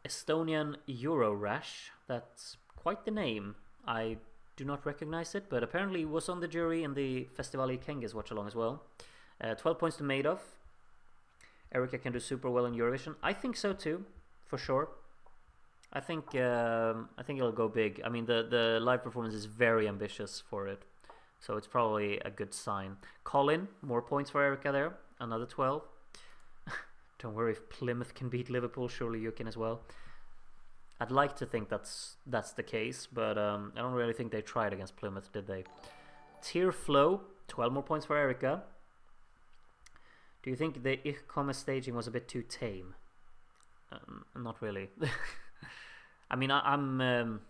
A: Estonian Eurorash. That's quite the name. I do not recognize it, but apparently was on the jury in the Festivali Kenges watch along as well. 12 points to Madoff. Erika can do super well in Eurovision. I think so too, for sure. I think it'll go big. I mean, the live performance is very ambitious for it. So it's probably a good sign. Colin, more points for Erika there. Another 12. Don't worry, if Plymouth can beat Liverpool, surely you can as well. I'd like to think that's the case, but I don't really think they tried against Plymouth, did they? Tear Flow, 12 more points for Erika. Do you think the Ich Komme staging was a bit too tame? Not really. I mean, I'm...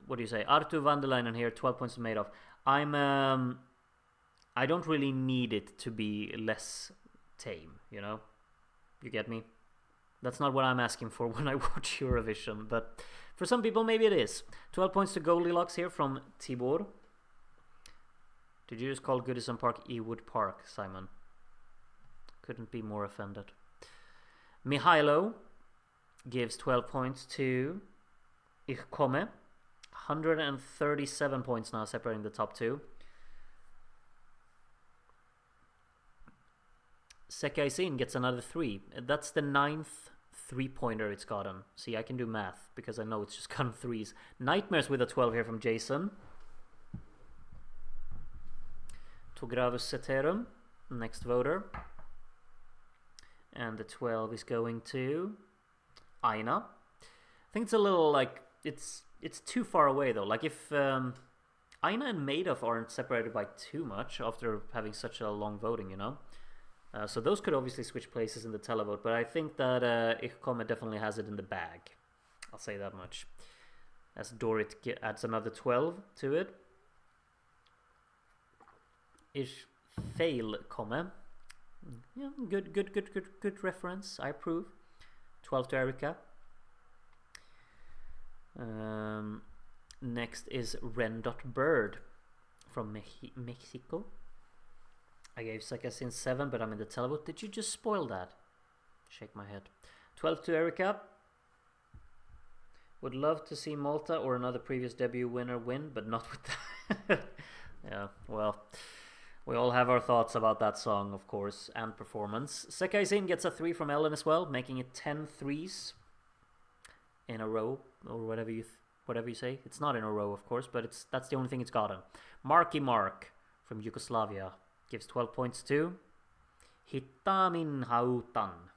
A: what do you say? Artu Vandelainen here, 12 points to Madoff. I don't really need it to be less tame, you know? You get me? That's not what I'm asking for when I watch Eurovision, but for some people maybe it is. 12 points to Goldilocks here from Tibor. Did you just call Goodison Park Ewood Park, Simon? Couldn't be more offended. Mihailo gives 12 points to Ich Komme. 137 points now separating the top 2. Sekaisin gets another 3. That's the 9th 3-pointer it's gotten. See, I can do math because I know it's just gotten 3s. Nightmares with a 12 here from Jason. Togravus Ceterum, next voter. And the 12 is going to Aina. I think it's a little like it's too far away though. Like if Aina and Madoff aren't separated by too much after having such a long voting, you know. So those could obviously switch places in the televote, but I think that Ich Komme definitely has it in the bag. I'll say that much. As Dorit adds another 12 to it. Ich feilkomme. Yeah, good reference. I approve. 12 to Erica. Next is Ren.Bird from Mexico. I gave Sekasin 7, but I'm in the televote. Did you just spoil that? Shake my head. 12 to Erica. Would love to see Malta or another previous debut winner win, but not with that. Yeah, well, we all have our thoughts about that song, of course, and performance. Sekaisin gets a 3 from Ellen as well, making it 10 threes in a row, or whatever you say. It's not in a row, of course, but that's the only thing it's gotten. Marky Mark from Yugoslavia gives 12 points to Hitamin Hautan.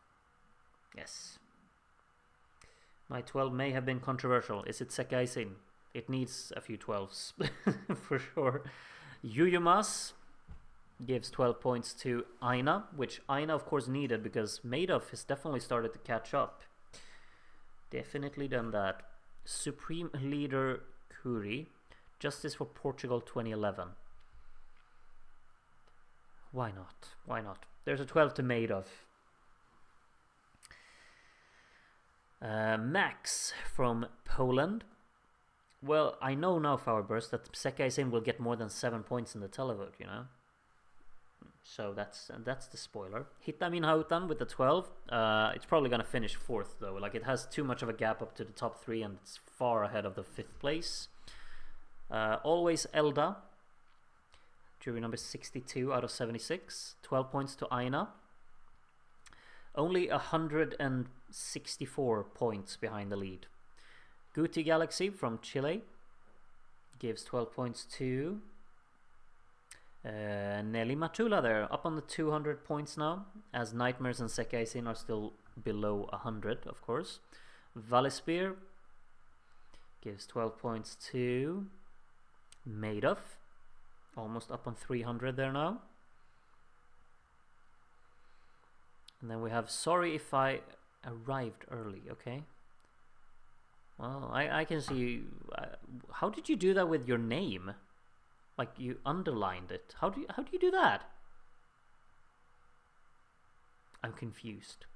A: Yes. My 12 may have been controversial. Is it Sekaisin? It needs a few 12s, for sure. Yuyumas gives 12 points to Aina, which Aina, of course, needed because Madoff has definitely started to catch up. Definitely done that. Supreme Leader Kuri, Justice for Portugal 2011. Why not? Why not? There's a 12 to Madoff. Max from Poland. Well, I know now, Flowerburst, that Sekaisin will get more than 7 points in the televote, you know? So that's the spoiler. Hitamin Hautan with the 12. It's probably going to finish 4th, though. Like, it has too much of a gap up to the top 3, and it's far ahead of the 5th place. Always Elda. Jury number 62 out of 76. 12 points to Aina. Only 164 points behind the lead. Guti Galaxy from Chile gives 12 points to Nelly Matula there, up on the 200 points now, as Nightmares and Sekaisin are still below 100, of course. Valespear gives 12 points to Madoff, almost up on 300 there now. And then we have Sorry If I Arrived Early, okay. Well, I can see. How did you do that with your name? Like, you underlined it. How do you do that? I'm confused.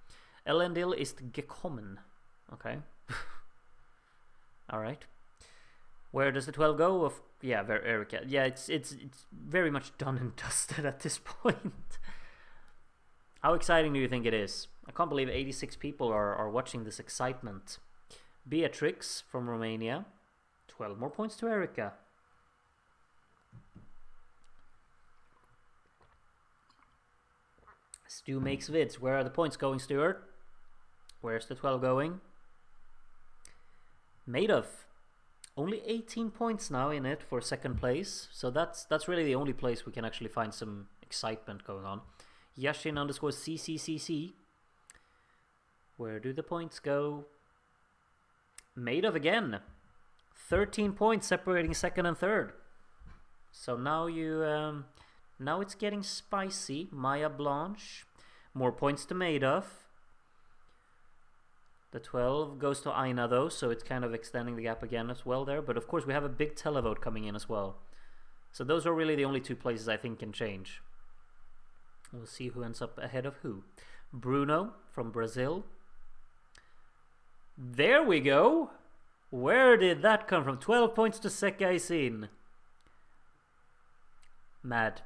A: Elendil ist gekommen. Okay. All right. Where does the 12 go? Yeah, Erica. Yeah, it's very much done and dusted at this point. How exciting do you think it is? I can't believe 86 people are watching this excitement. Beatrix from Romania. 12 more points to Erica. Stu makes vids. Where are the points going, Stuart? Where's the 12 going? Madoff. Only 18 points now in it for 2nd place. So that's really the only place we can actually find some excitement going on. Yashin underscore CCCC. Where do the points go? Madoff again. 13 points separating 2nd and 3rd. So now now it's getting spicy. Maya Blanche. More points to Madoff. The 12 goes to Aina though, so it's kind of extending the gap again as well there. But of course we have a big televote coming in as well. So those are really the only 2 places I think can change. We'll see who ends up ahead of who. Bruno from Brazil. There we go. Where did that come from? 12 points to Sekaisin. Mad.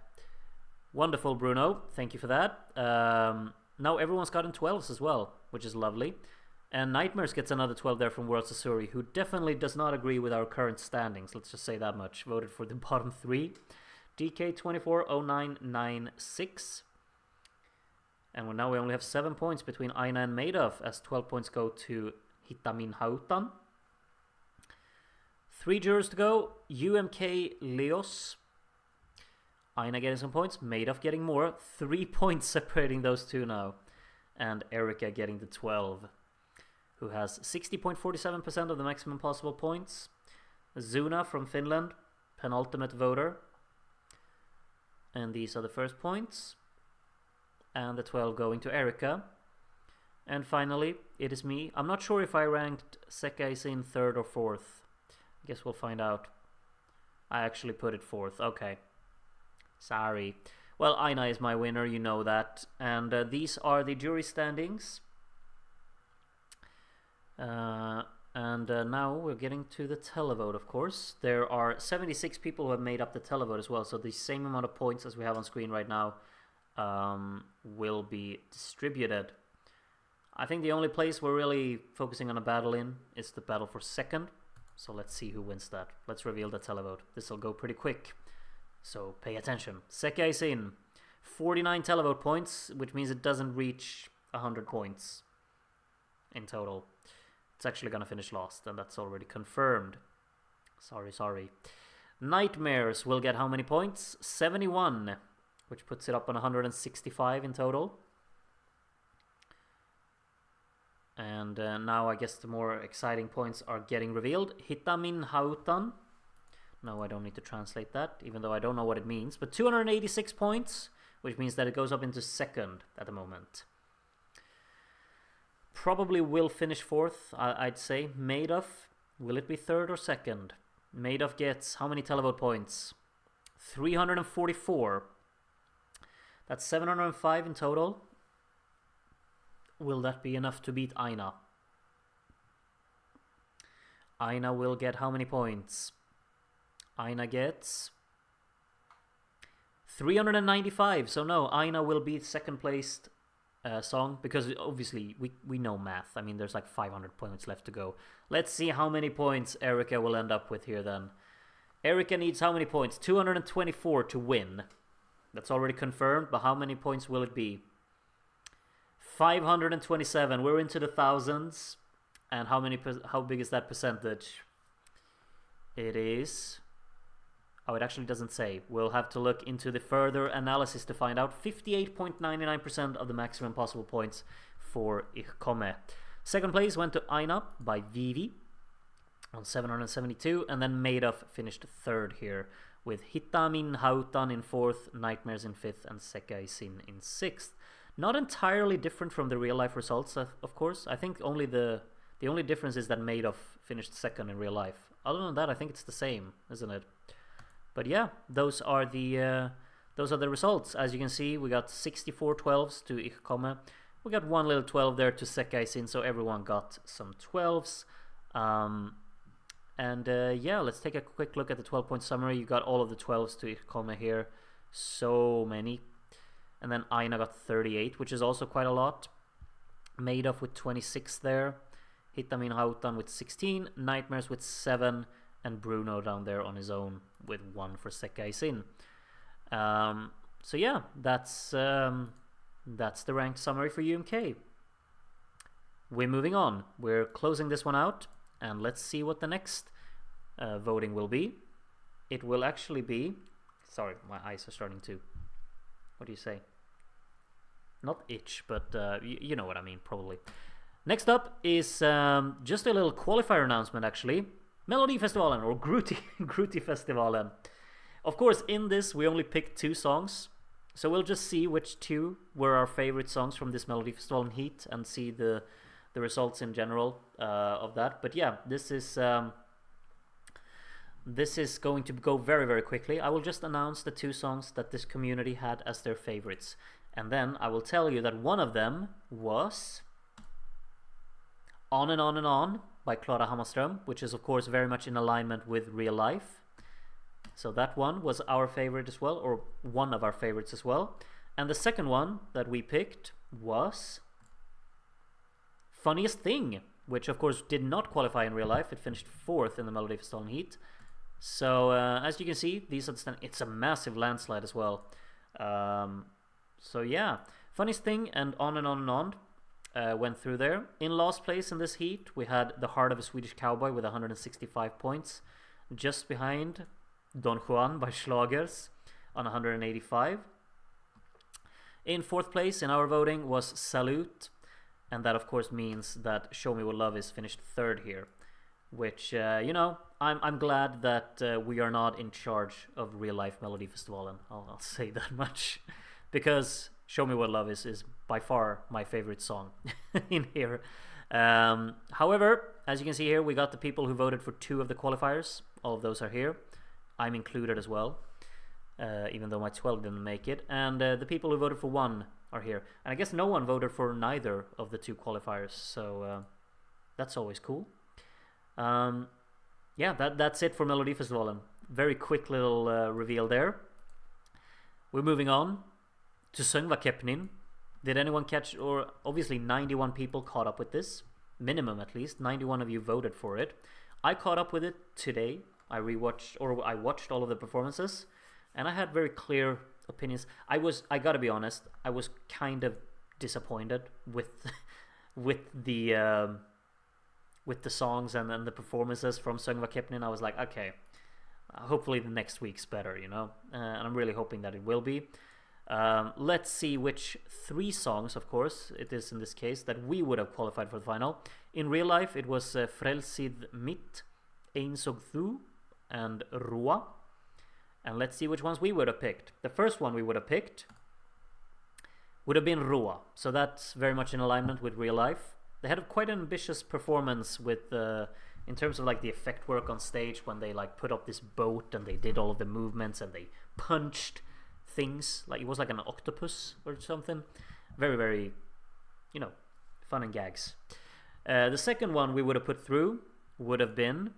A: Wonderful, Bruno. Thank you for that. Now everyone's gotten 12s as well, which is lovely. And Nightmares gets another 12 there from World Sasuri, who definitely does not agree with our current standings. Let's just say that much. Voted for the bottom 3. DK240996. And now we only have 7 points between Aina and Madoff, as 12 points go to Hitamin Hautan. 3 jurors to go. UMK Leos. Aina getting some points. Madoff getting more. 3 points separating those 2 now. And Erica getting the 12, who has 60.47% of the maximum possible points. Zuna from Finland, penultimate voter. And these are the first points. And the 12 going to Erica. And finally, it is me. I'm not sure if I ranked Sekaisin 3rd or 4th. I guess we'll find out. I actually put it 4th. Okay. Sorry. Well, Aina is my winner, you know that. And these are the jury standings. Now we're getting to the televote, of course. There are 76 people who have made up the televote as well, so the same amount of points as we have on screen right now will be distributed. I think the only place we're really focusing on a battle in is the battle for second. So let's see who wins that. Let's reveal the televote. This will go pretty quick, so pay attention. Sekai Sin, 49 televote points, which means it doesn't reach 100 points in total. It's actually gonna finish last, and that's already confirmed. Sorry. Nightmares will get how many points? 71, which puts it up on 165 in total. And now I guess the more exciting points are getting revealed. Hitamin Hautan. No, I don't need to translate that, even though I don't know what it means. But 286 points, which means that it goes up into second at the moment. Probably will finish fourth, I'd say. Madoff, will it be third or second? Madoff gets how many televote points? 344. That's 705 in total. Will that be enough to beat Aina? Aina will get how many points? Aina gets 395. So no, Aina will be second placed song, because obviously we know math. I mean, there's like 500 points left to go. Let's see how many points Erika will end up with here then. Erika needs how many points? 224 to win. That's already confirmed, but how many points will it be? 527. We're into the thousands. And how big is that percentage? It is... Oh, it actually doesn't say. We'll have to look into the further analysis to find out. 58.99% of the maximum possible points for Ich komme. Second place went to Aina by Vivi on 772, and then Madoff finished third here with Hitamin Hautan in fourth, Nightmares in fifth, and Sekai Sin in sixth. Not entirely different from the real life results, of course. I think only the only difference is that Madoff finished second in real life. Other than that, I think it's the same, isn't it? But yeah, those are the results. As you can see, we got 64 12s to Ich komme. We got one little 12 there to Sekai Sin, so everyone got some 12s. Yeah, let's take a quick look at the 12-point summary. You got all of the 12s to Ich komme here. So many. And then Aina got 38, which is also quite a lot. Madoff with 26 there. Hitamin Hautan with 16. Nightmares with 7. And Bruno down there on his own with 1 for Sekai Sin. So yeah, that's the ranked summary for UMK. We're moving on. We're closing this one out, and let's see what the next voting will be. It will actually be... Sorry, my eyes are starting to... What do you say? Not itch, but you know what I mean, probably. Next up is just a little qualifier announcement, actually. Melodifestivalen, or Grootifestivalen. Of course, in this, we only picked 2 songs. So we'll just see which 2 were our favorite songs from this Melodifestivalen heat and see the results in general of that. But yeah, this is going to go very, very quickly. I will just announce the 2 songs that this community had as their favorites. And then I will tell you that one of them was On and On and On by Clara Hammarström, which is of course very much in alignment with real life. So that one was our favorite as well, or one of our favorites as well. And the second one that we picked was Funniest Thing, which of course did not qualify in real life. It finished 4th in the Melodifestivalen heat. So as you can see, it's a massive landslide as well. So yeah, Funniest Thing and On and On and On went through there. In last place in this heat, we had The Heart of a Swedish Cowboy with 165 points. Just behind Don Juan by Schlagers on 185. In 4th place in our voting was Salute. And that of course means that Show Me What Love Is finished 3rd here. Which, you know, I'm glad that we are not in charge of real life Melodifestivalen. I'll say that much. Because Show Me What Love Is by far my favorite song in here. However, as you can see here, we got the people who voted for 2 of the qualifiers. All of those are here. I'm included as well. even though my 12 didn't make it. And the people who voted for 1 are here. And I guess no one voted for neither of the 2 qualifiers, so that's always cool. Yeah, that's it for Melodifestivalen. Very quick little reveal there. We're moving on to Söngvakeppnin. Did anyone catch, or obviously 91 people caught up with this, minimum at least, 91 of you voted for it. I caught up with it today. I watched all of the performances, and I had very clear opinions. I gotta be honest, I was kind of disappointed with the songs and the performances from Söngvakeppnin. I was like, okay, hopefully the next week's better, you know, and I'm really hoping that it will be. Let's see which 3 songs, of course, it is in this case, that we would have qualified for the final. In real life, it was Frelsid Mitt, Einsog Thu, and Rua. And let's see which ones we would have picked. The first one we would have picked would have been Rua. So that's very much in alignment with real life. They had quite an ambitious performance with in terms of like the effect work on stage, when they like put up this boat and they did all of the movements and they punched things, like it was like an octopus or something. Very, very, you know, fun and gags. The second one we would have put through would have been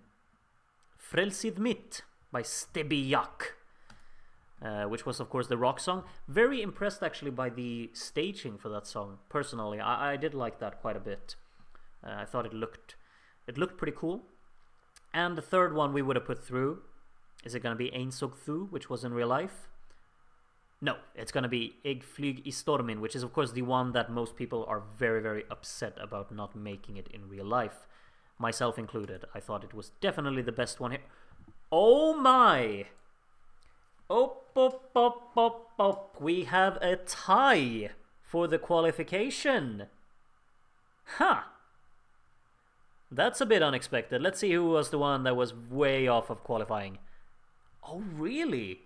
A: Frelsid Mitt by Stebijak, which was of course the rock song. Very impressed actually by the staging for that song. Personally, I did like that quite a bit. I thought it looked pretty cool. And the third one we would have put through, is it going to be Einsog Thu, which was in real life? No, it's going to be Eg Flyg I Stormin, which is of course the one that most people are very, very upset about not making it in real life, myself included. I thought it was definitely the best one here. Oh my! Op. We have a tie for the qualification. Huh. That's a bit unexpected. Let's see who was the one that was way off of qualifying. Oh, really?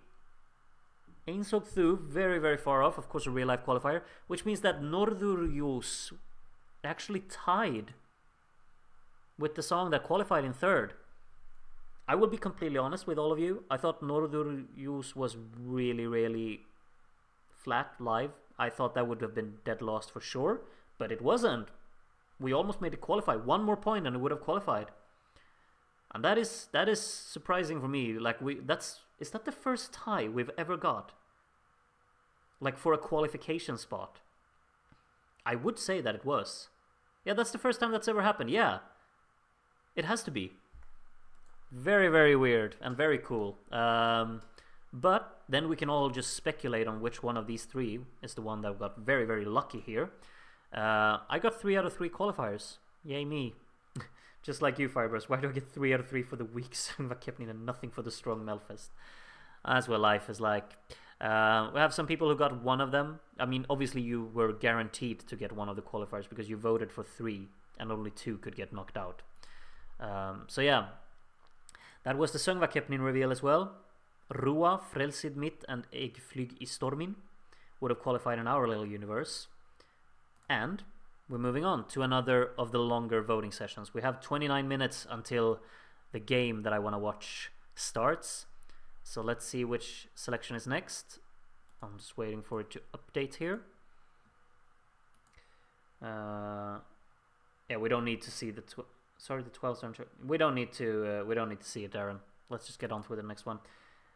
A: Einsog Thu, very, very far off. Of course, a real-life qualifier. Which means that Norðurljós actually tied with the song that qualified in third. I will be completely honest with all of you. I thought Norðurljós was really, really flat live. I thought that would have been dead lost for sure, but it wasn't. We almost made it qualify. 1 more point and it would have qualified. And that is surprising for me. Like is that the first tie we've ever got? Like for a qualification spot? I would say that it was. Yeah, that's the first time that's ever happened. Yeah. It has to be. Very, very weird and very cool. But then we can all just speculate on which one of these 3 is the one that got very, very lucky here. I got 3 out of 3 qualifiers. Yay me. Just like you, Firebrush. Why do I get 3 out of 3 for the weak Söngvakeppnin and nothing for the strong Melfest? That's what life is like. We have some people who got 1 of them. I mean, obviously you were guaranteed to get 1 of the qualifiers because you voted for 3 and only 2 could get knocked out. So yeah, that was the Söngvakeppnin reveal as well. Rua, Frelsid Mitt, and Eg Flyg I Stormin would have qualified in our little universe. And we're moving on to another of the longer voting sessions. We have 29 minutes until the game that I want to watch starts. So let's see which selection is next. I'm just waiting for it to update here. Yeah, we don't need to see the 12th. We don't need to see it, Darren. Let's just get on with the next one.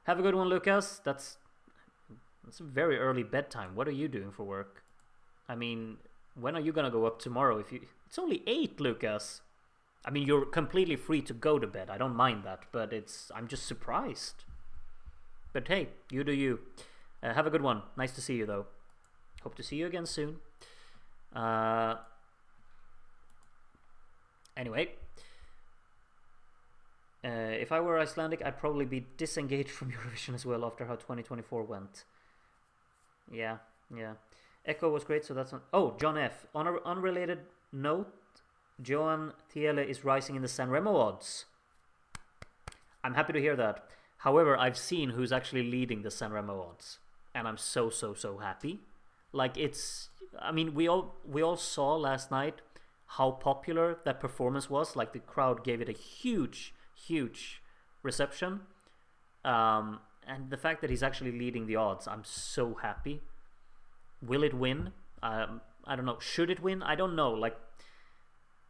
A: Have a good one, Lucas. That's a very early bedtime. What are you doing for work? I mean, when are you gonna go up tomorrow? It's only 8, Lucas. I mean, you're completely free to go to bed. I don't mind that, but I'm just surprised. But hey, you do you. Have a good one. Nice to see you, though. Hope to see you again soon. Anyway, if I were Icelandic, I'd probably be disengaged from Eurovision as well after how 2024 went. Yeah. Echo was great, so that's not... Oh, John F. On an unrelated note, Johan Thiele is rising in the Sanremo odds. I'm happy to hear that. However, I've seen who's actually leading the Sanremo odds, and I'm so happy. Like, it's... I mean, we all saw last night how popular that performance was. Like, the crowd gave it a huge reception. And the fact that he's actually leading the odds, I'm so happy. Will it win? I don't know. Should it win? I don't know.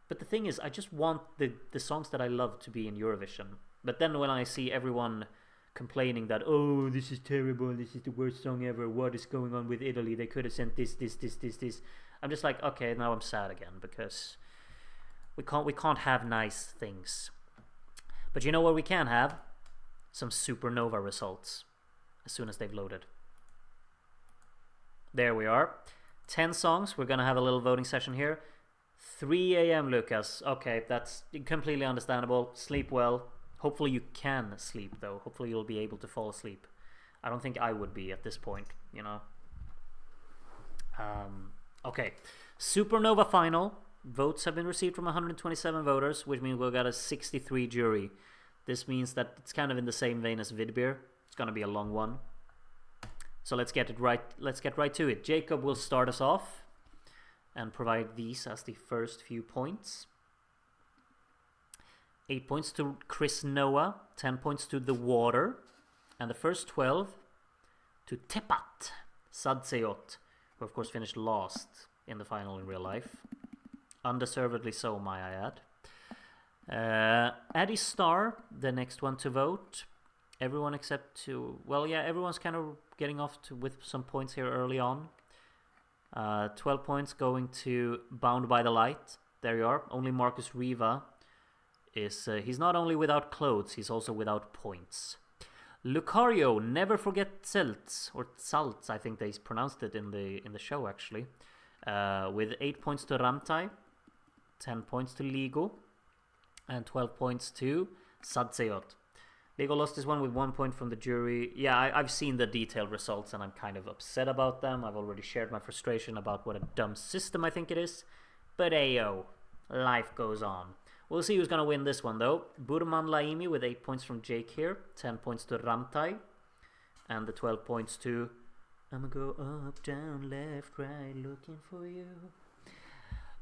A: But the thing is, I just want the songs that I love to be in Eurovision. But then when I see everyone complaining that, oh, this is terrible, this is the worst song ever, what is going on with Italy, they could have sent this, I'm just like, okay, now I'm sad again, because we can't have nice things. But you know what we can have? Some supernova results as soon as they've loaded. There we are. 10 songs. We're gonna have a little voting session here. 3 a.m. Lucas. Okay, that's completely understandable. Sleep well. Hopefully you can sleep though. Hopefully you'll be able to fall asleep. I don't think I would be at this point, you know. Okay, Supernova final. Votes have been received from 127 voters, which means we've got a 63 jury. This means that it's kind of in the same vein as Vidbeer. It's gonna be a long one. So let's get right to it. Jacob will start us off and provide these as the first few points. 8 points to Chris Noah, 10 points to The Water, and the first 12 to Tepat Sadseot, who of course finished last in the final in real life. Undeservedly so, may I add. Addy Star, the next one to vote. Everyone except to... Well, yeah, everyone's kind of getting off with some points here early on. 12 points going to Bound by the Light. There you are. Only Marcus Riva is... he's not only without clothes, he's also without points. Lucario, Never Forget Zelts, or Zaltz, I think they pronounced it in the show, actually. With 8 points to Ramtai, 10 points to Ligo, and 12 points to Sadseot. Ligo lost this one with 1 point from the jury. Yeah, I've seen the detailed results and I'm kind of upset about them. I've already shared my frustration about what a dumb system I think it is. But ayo, life goes on. We'll see who's going to win this one though. Burman Laimi with 8 points from Jake here. 10 points to Ramtai. And the 12 points to... I'ma go up, down, left, right, looking for you.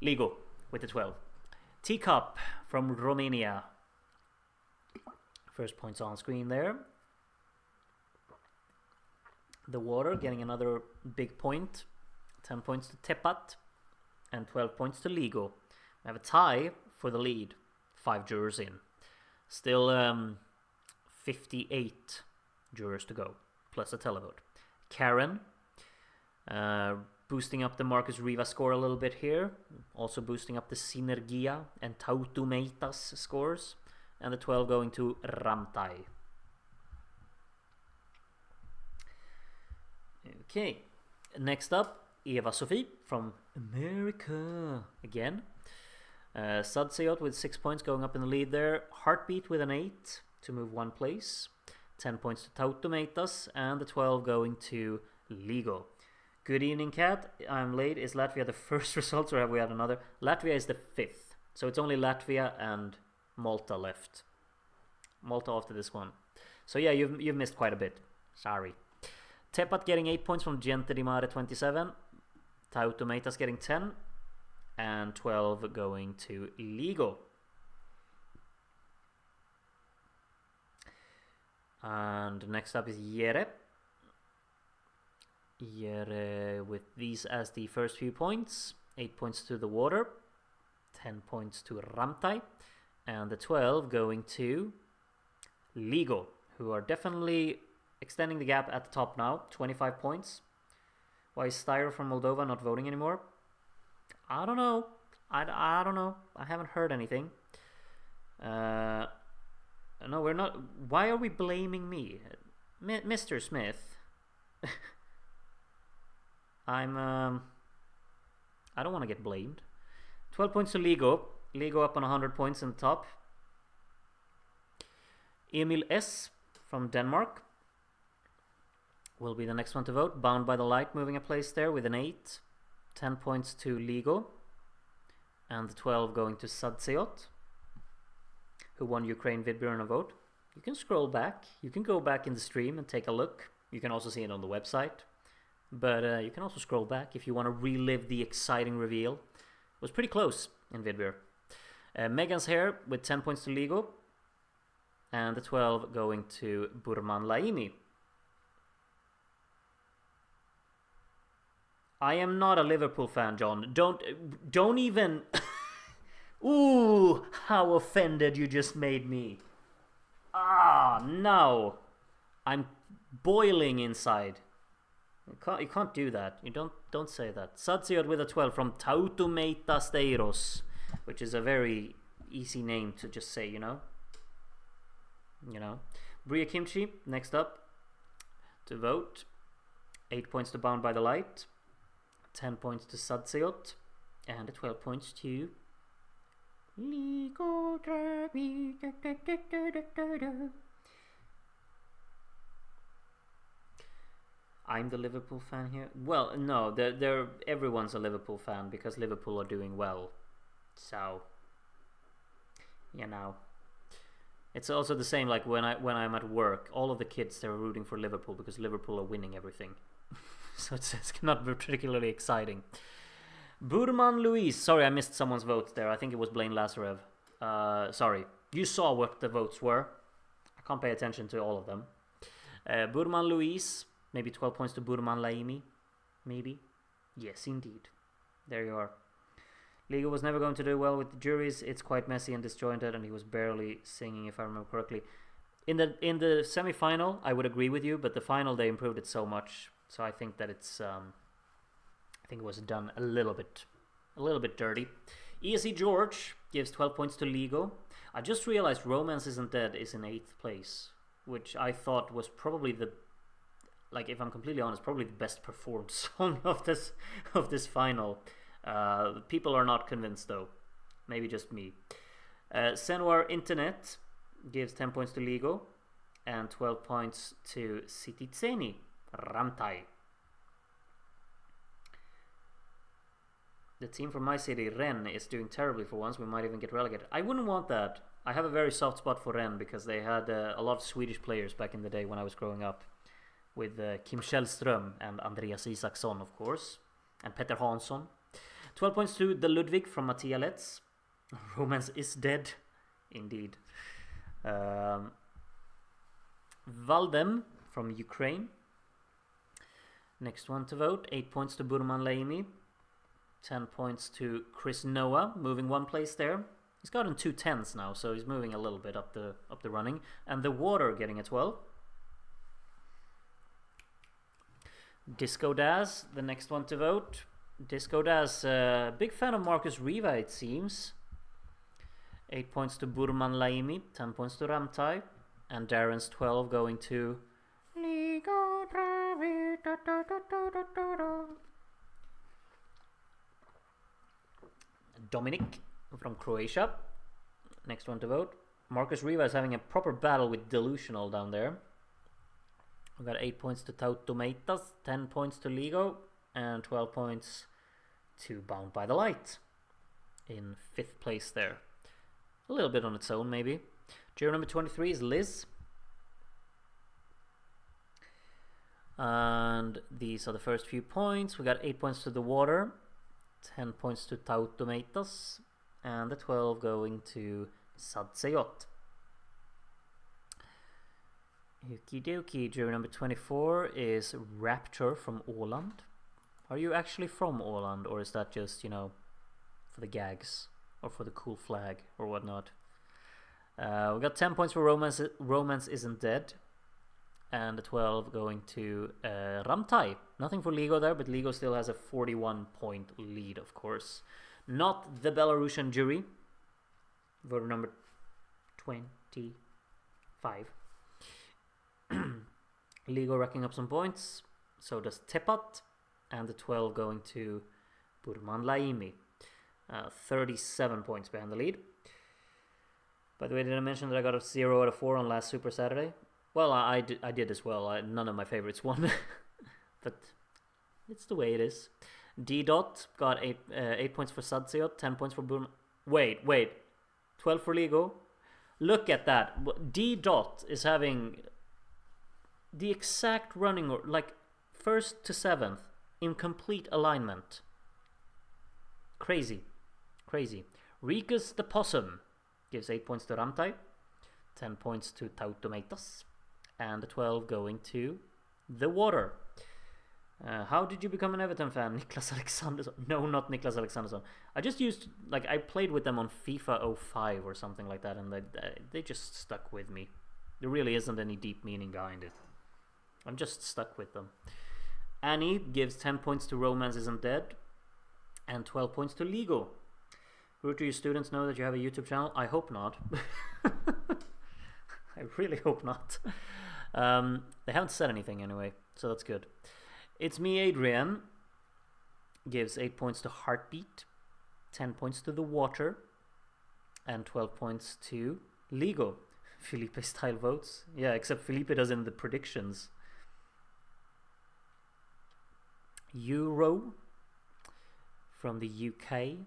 A: Ligo with the 12. Teacup from Romania. First points on screen there. The Water getting another big point. 10 points to Tepat. And 12 points to Ligo. We have a tie for the lead. 5 jurors in. Still 58 jurors to go. Plus a televote. Karen. Boosting up the Marcus Riva score a little bit here. Also boosting up the Synergia and Tautumeitas scores. And the 12 going to Ramtai. Okay. Next up, Eva Sophie from America. Again. Sadseot with 6 points going up in the lead there. Heartbeat with an 8 to move 1 place. 10 points to Tautumeitas. And the 12 going to Ligo. Good evening, Kat. I'm late. Is Latvia the first results or have we had another? Latvia is the 5th. So it's only Latvia and Malta left. Malta after this one. So yeah, you've missed quite a bit. Sorry. Tepat getting 8 points from Gente di Mare 27. Tautumeitas getting 10. And 12 going to Ligo. And next up is Jere. Jere with these as the first few points. 8 points to The Water. 10 points to Ramtai. And the 12 going to Ligo, who are definitely extending the gap at the top now. 25 points. Why is Styro from Moldova not voting anymore? I don't know. I don't know. I haven't heard anything. No, we're not. Why are we blaming me? Mr. Smith. I don't want to get blamed. 12 points to Ligo. Ligo up on 100 points in the top. Emil S. from Denmark will be the next one to vote. Bound by the Light moving a place there with an 8. 10 points to Ligo. And the 12 going to Sadseot, who won Ukraine Vidbeer in a vote. You can scroll back. You can go back in the stream and take a look. You can also see it on the website. But you can also scroll back if you want to relive the exciting reveal. It was pretty close in Vidbeer. Megan's here with 10 points to Ligo. And the 12 going to Burman Laimi. I am not a Liverpool fan, John. Don't even. Ooh, how offended you just made me. Ah, no. I'm boiling inside. You can't do that. You don't say that. Satsiot with a 12 from Tautumeitasteiros, which is a very easy name to just say, you know. Bria Kimchi, next up to vote. 8 points to Bound by the Light, 10 points to Satsiot, and 12 points to Ligo Drag Me. I'm the Liverpool fan here. Well, no, everyone's a Liverpool fan because Liverpool are doing well. So, it's also the same like when I'm at work. All of the kids, they're rooting for Liverpool because Liverpool are winning everything. So it's not particularly exciting. Burman Luis. Sorry, I missed someone's vote there. I think it was Blaine Lazarev. Sorry. You saw what the votes were. I can't pay attention to all of them. Burman Luis. Maybe 12 points to Burman Laimi. Maybe. Yes, indeed. There you are. Liga was never going to do well with the juries. It's quite messy and disjointed, and he was barely singing, if I remember correctly. In the semi-final, I would agree with you, but the final they improved it so much. So I think that it's I think it was done a little bit dirty. ESE George gives 12 points to Ligo. I just realized Romance Isn't Dead is in 8th place, which I thought was probably if I'm completely honest, probably the best performed song of this final. People are not convinced though. Maybe just me. Senwar Internet gives 10 points to Ligo and 12 points to Sititseni Ramtai. The team from my city, Rennes, is doing terribly for once. We might even get relegated. I wouldn't want that. I have a very soft spot for Rennes because they had a lot of Swedish players back in the day when I was growing up. With Kim Källström and Andreas Isaksson, of course. And Petter Hansson. 12 points to the Ludwig from Mattia Letz. Romance is dead. Indeed. Valdem from Ukraine. Next one to vote. 8 points to Burman Laimi. 10 points to Chris Noah. Moving one place there. He's gotten 2 10s now, so he's moving a little bit up the running. And the Water getting a 12. Disco Daz, the next one to vote. Disco Daz, big fan of Marcus Riva, it seems. 8 points to Burman Laimi, 10 points to Ramtai, and Darren's 12 going to Dominic from Croatia. Next one to vote. Marcus Riva is having a proper battle with Delusional down there. We got 8 points to Tautomeitas, 10 points to Ligo, and 12 points to Bound by the Light in 5th place there. A little bit on its own, maybe. Jury number 23 is Liz. And these are the first few points. We got 8 points to The Water, 10 points to Tautomeitas, and the 12 going to Sadseyot. Okie dokie. Jury number 24 is Rapture from Åland. Are you actually from Åland, or is that just, for the gags or for the cool flag or whatnot? We got 10 points for Romance Isn't Dead, and the 12 going to Ramtai. Nothing for Ligo there, but Ligo still has a 41-point lead, of course. Not the Belarusian jury. Voter number 25. Ligo racking up some points. So does Tepat. And the 12 going to Burman Laimi. 37 points behind the lead. By the way, did I mention that I got a 0 out of 4 on last Super Saturday? Well, I did as well. None of my favorites won. But it's the way it is. D. Dot got 8 points for Sadziot, 10 points for Burman. Wait. 12 for Ligo. Look at that. D. Dot is having the exact running, like 1st to 7th, in complete alignment. Crazy. Rikus the Possum gives 8 points to Ramtai, 10 points to Tautomeitas, and the 12 going to The Water. How did you become an Everton fan? Niklas Alexandersson. No, not Niklas Alexandersson. I just used, like, I played with them on FIFA 05 or something like that, and they just stuck with me. There really isn't any deep meaning behind it. I'm just stuck with them. Annie gives 10 points to Romance Isn't Dead and 12 points to Legal. Root, do your students know that you have a YouTube channel? I hope not. I really hope not. They haven't said anything anyway, so that's good. It's me, Adrian. Gives 8 points to Heartbeat, 10 points to The Water, and 12 points to Legal. Felipe style votes. Yeah, except Felipe does in the predictions. Euro from the UK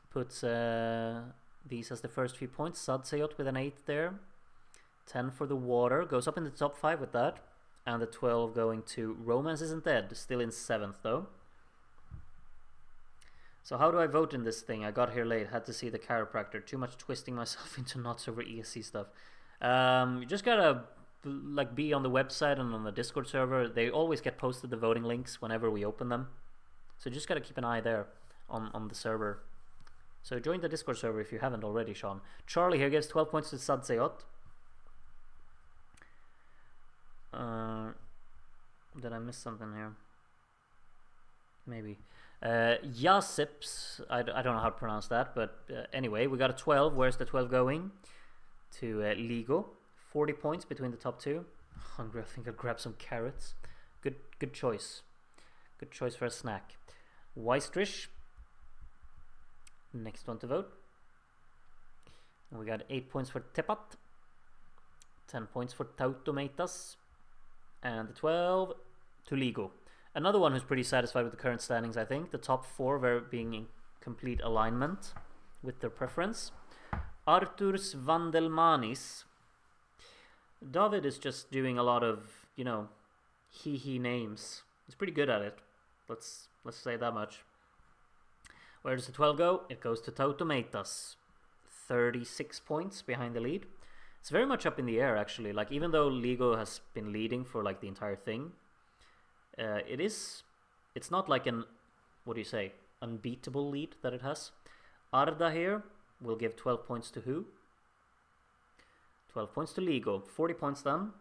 A: puts these as the first few points. Sadsayot with an 8 there. 10 for The Water. Goes up in the top 5 with that. And the 12 going to Romance Isn't Dead. Still in 7th though. So how do I vote in this thing? I got here late. Had to see the chiropractor. Too much twisting myself into knots over ESC stuff. You just gotta like be on the website and on the Discord server. They always get posted the voting links whenever we open them. So just gotta keep an eye there on the server. So join the Discord server if you haven't already, Sean. Charlie here gives 12 points to Sadsayot. Did I miss something here? Maybe. Jasips, I don't know how to pronounce that, but anyway, we got a 12. Where's the 12 going? To Ligo. 40 points between the top two. Hungry, I think I'll grab some carrots. Good choice. Good choice for a snack. Weistrich. Next one to vote. And we got 8 points for Tepat. 10 points for Tautomatas. And the 12 to Ligo. Another one who's pretty satisfied with the current standings, I think. The top 4 being in complete alignment with their preference. Arturs Vandelmanis. David is just doing a lot of, he names. He's pretty good at it. Let's say that much. Where does the 12 go? It goes to Tautomatas. 36 points behind the lead. It's very much up in the air, actually. Like, even though Ligo has been leading for like the entire thing, it's not like an, unbeatable lead that it has. Arda here will give 12 points to who? 12 points to Ligo. 40 points then.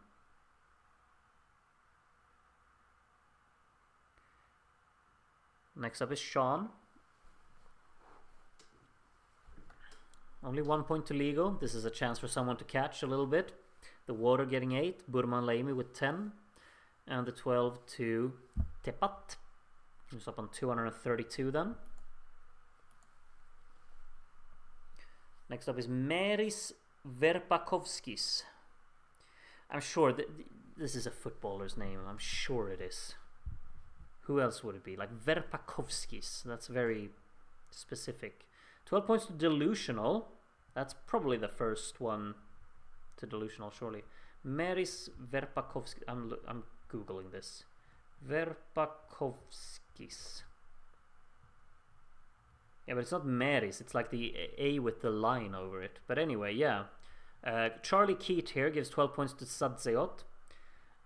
A: Next up is Sean. Only 1 point to Ligo. This is a chance for someone to catch a little bit. The Water getting 8. Burman Laimi with 10. And the 12 to Tepat. Who's up on 232 then. Next up is Meris Verpakovskis. I'm sure this is a footballer's name. I'm sure it is. Who else would it be? Like Verpakovskis. That's very specific. 12 points to Delusional. That's probably the first one to Delusional, surely. Meris Verpakovskis. I'm googling this. Verpakovskis. Yeah, but it's not Meris. It's like the A with the line over it. But anyway, yeah. Charlie Keat here gives 12 points to Sadsayot.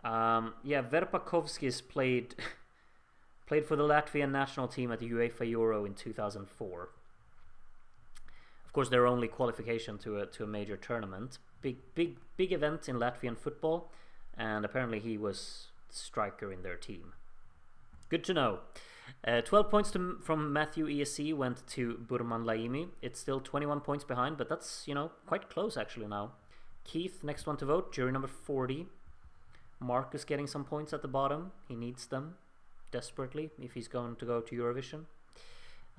A: Yeah, Verpakovskis played for the Latvian national team at the UEFA Euro in 2004. Of course, their only qualification to a major tournament. Big event in Latvian football, and apparently he was the striker in their team. Good to know. 12 points from Matthew ESC went to Burman Laimi. It's still 21 points behind, but that's, quite close actually now. Keith, next one to vote, jury number 40. Marcus getting some points at the bottom. He needs them desperately if he's going to go to Eurovision.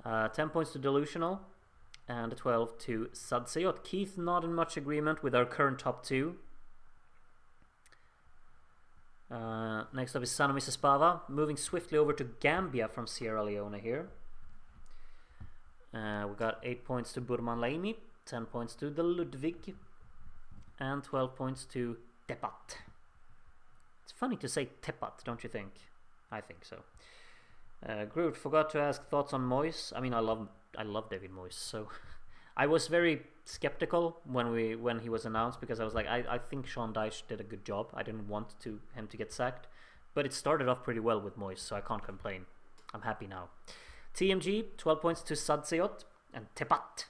A: 10 points to Delusional. And 12 to Sadsayot. Keith not in much agreement with our current top 2. Next up is Sanomi Sespava. Moving swiftly over to Gambia from Sierra Leone here. We got 8 points to Burman Laimi. 10 points to the Ludwig. And 12 points to Tepat. It's funny to say Tepat, don't you think? I think so. Groot, forgot to ask thoughts on Moyes. I mean, I love David Moyes, so I was very skeptical when he was announced, because I was like, I think Sean Dyche did a good job. I didn't want him to get sacked, But it started off pretty well with Moist, so I can't complain. I'm happy now. TMG, 12 points to Sadseot and Tepat.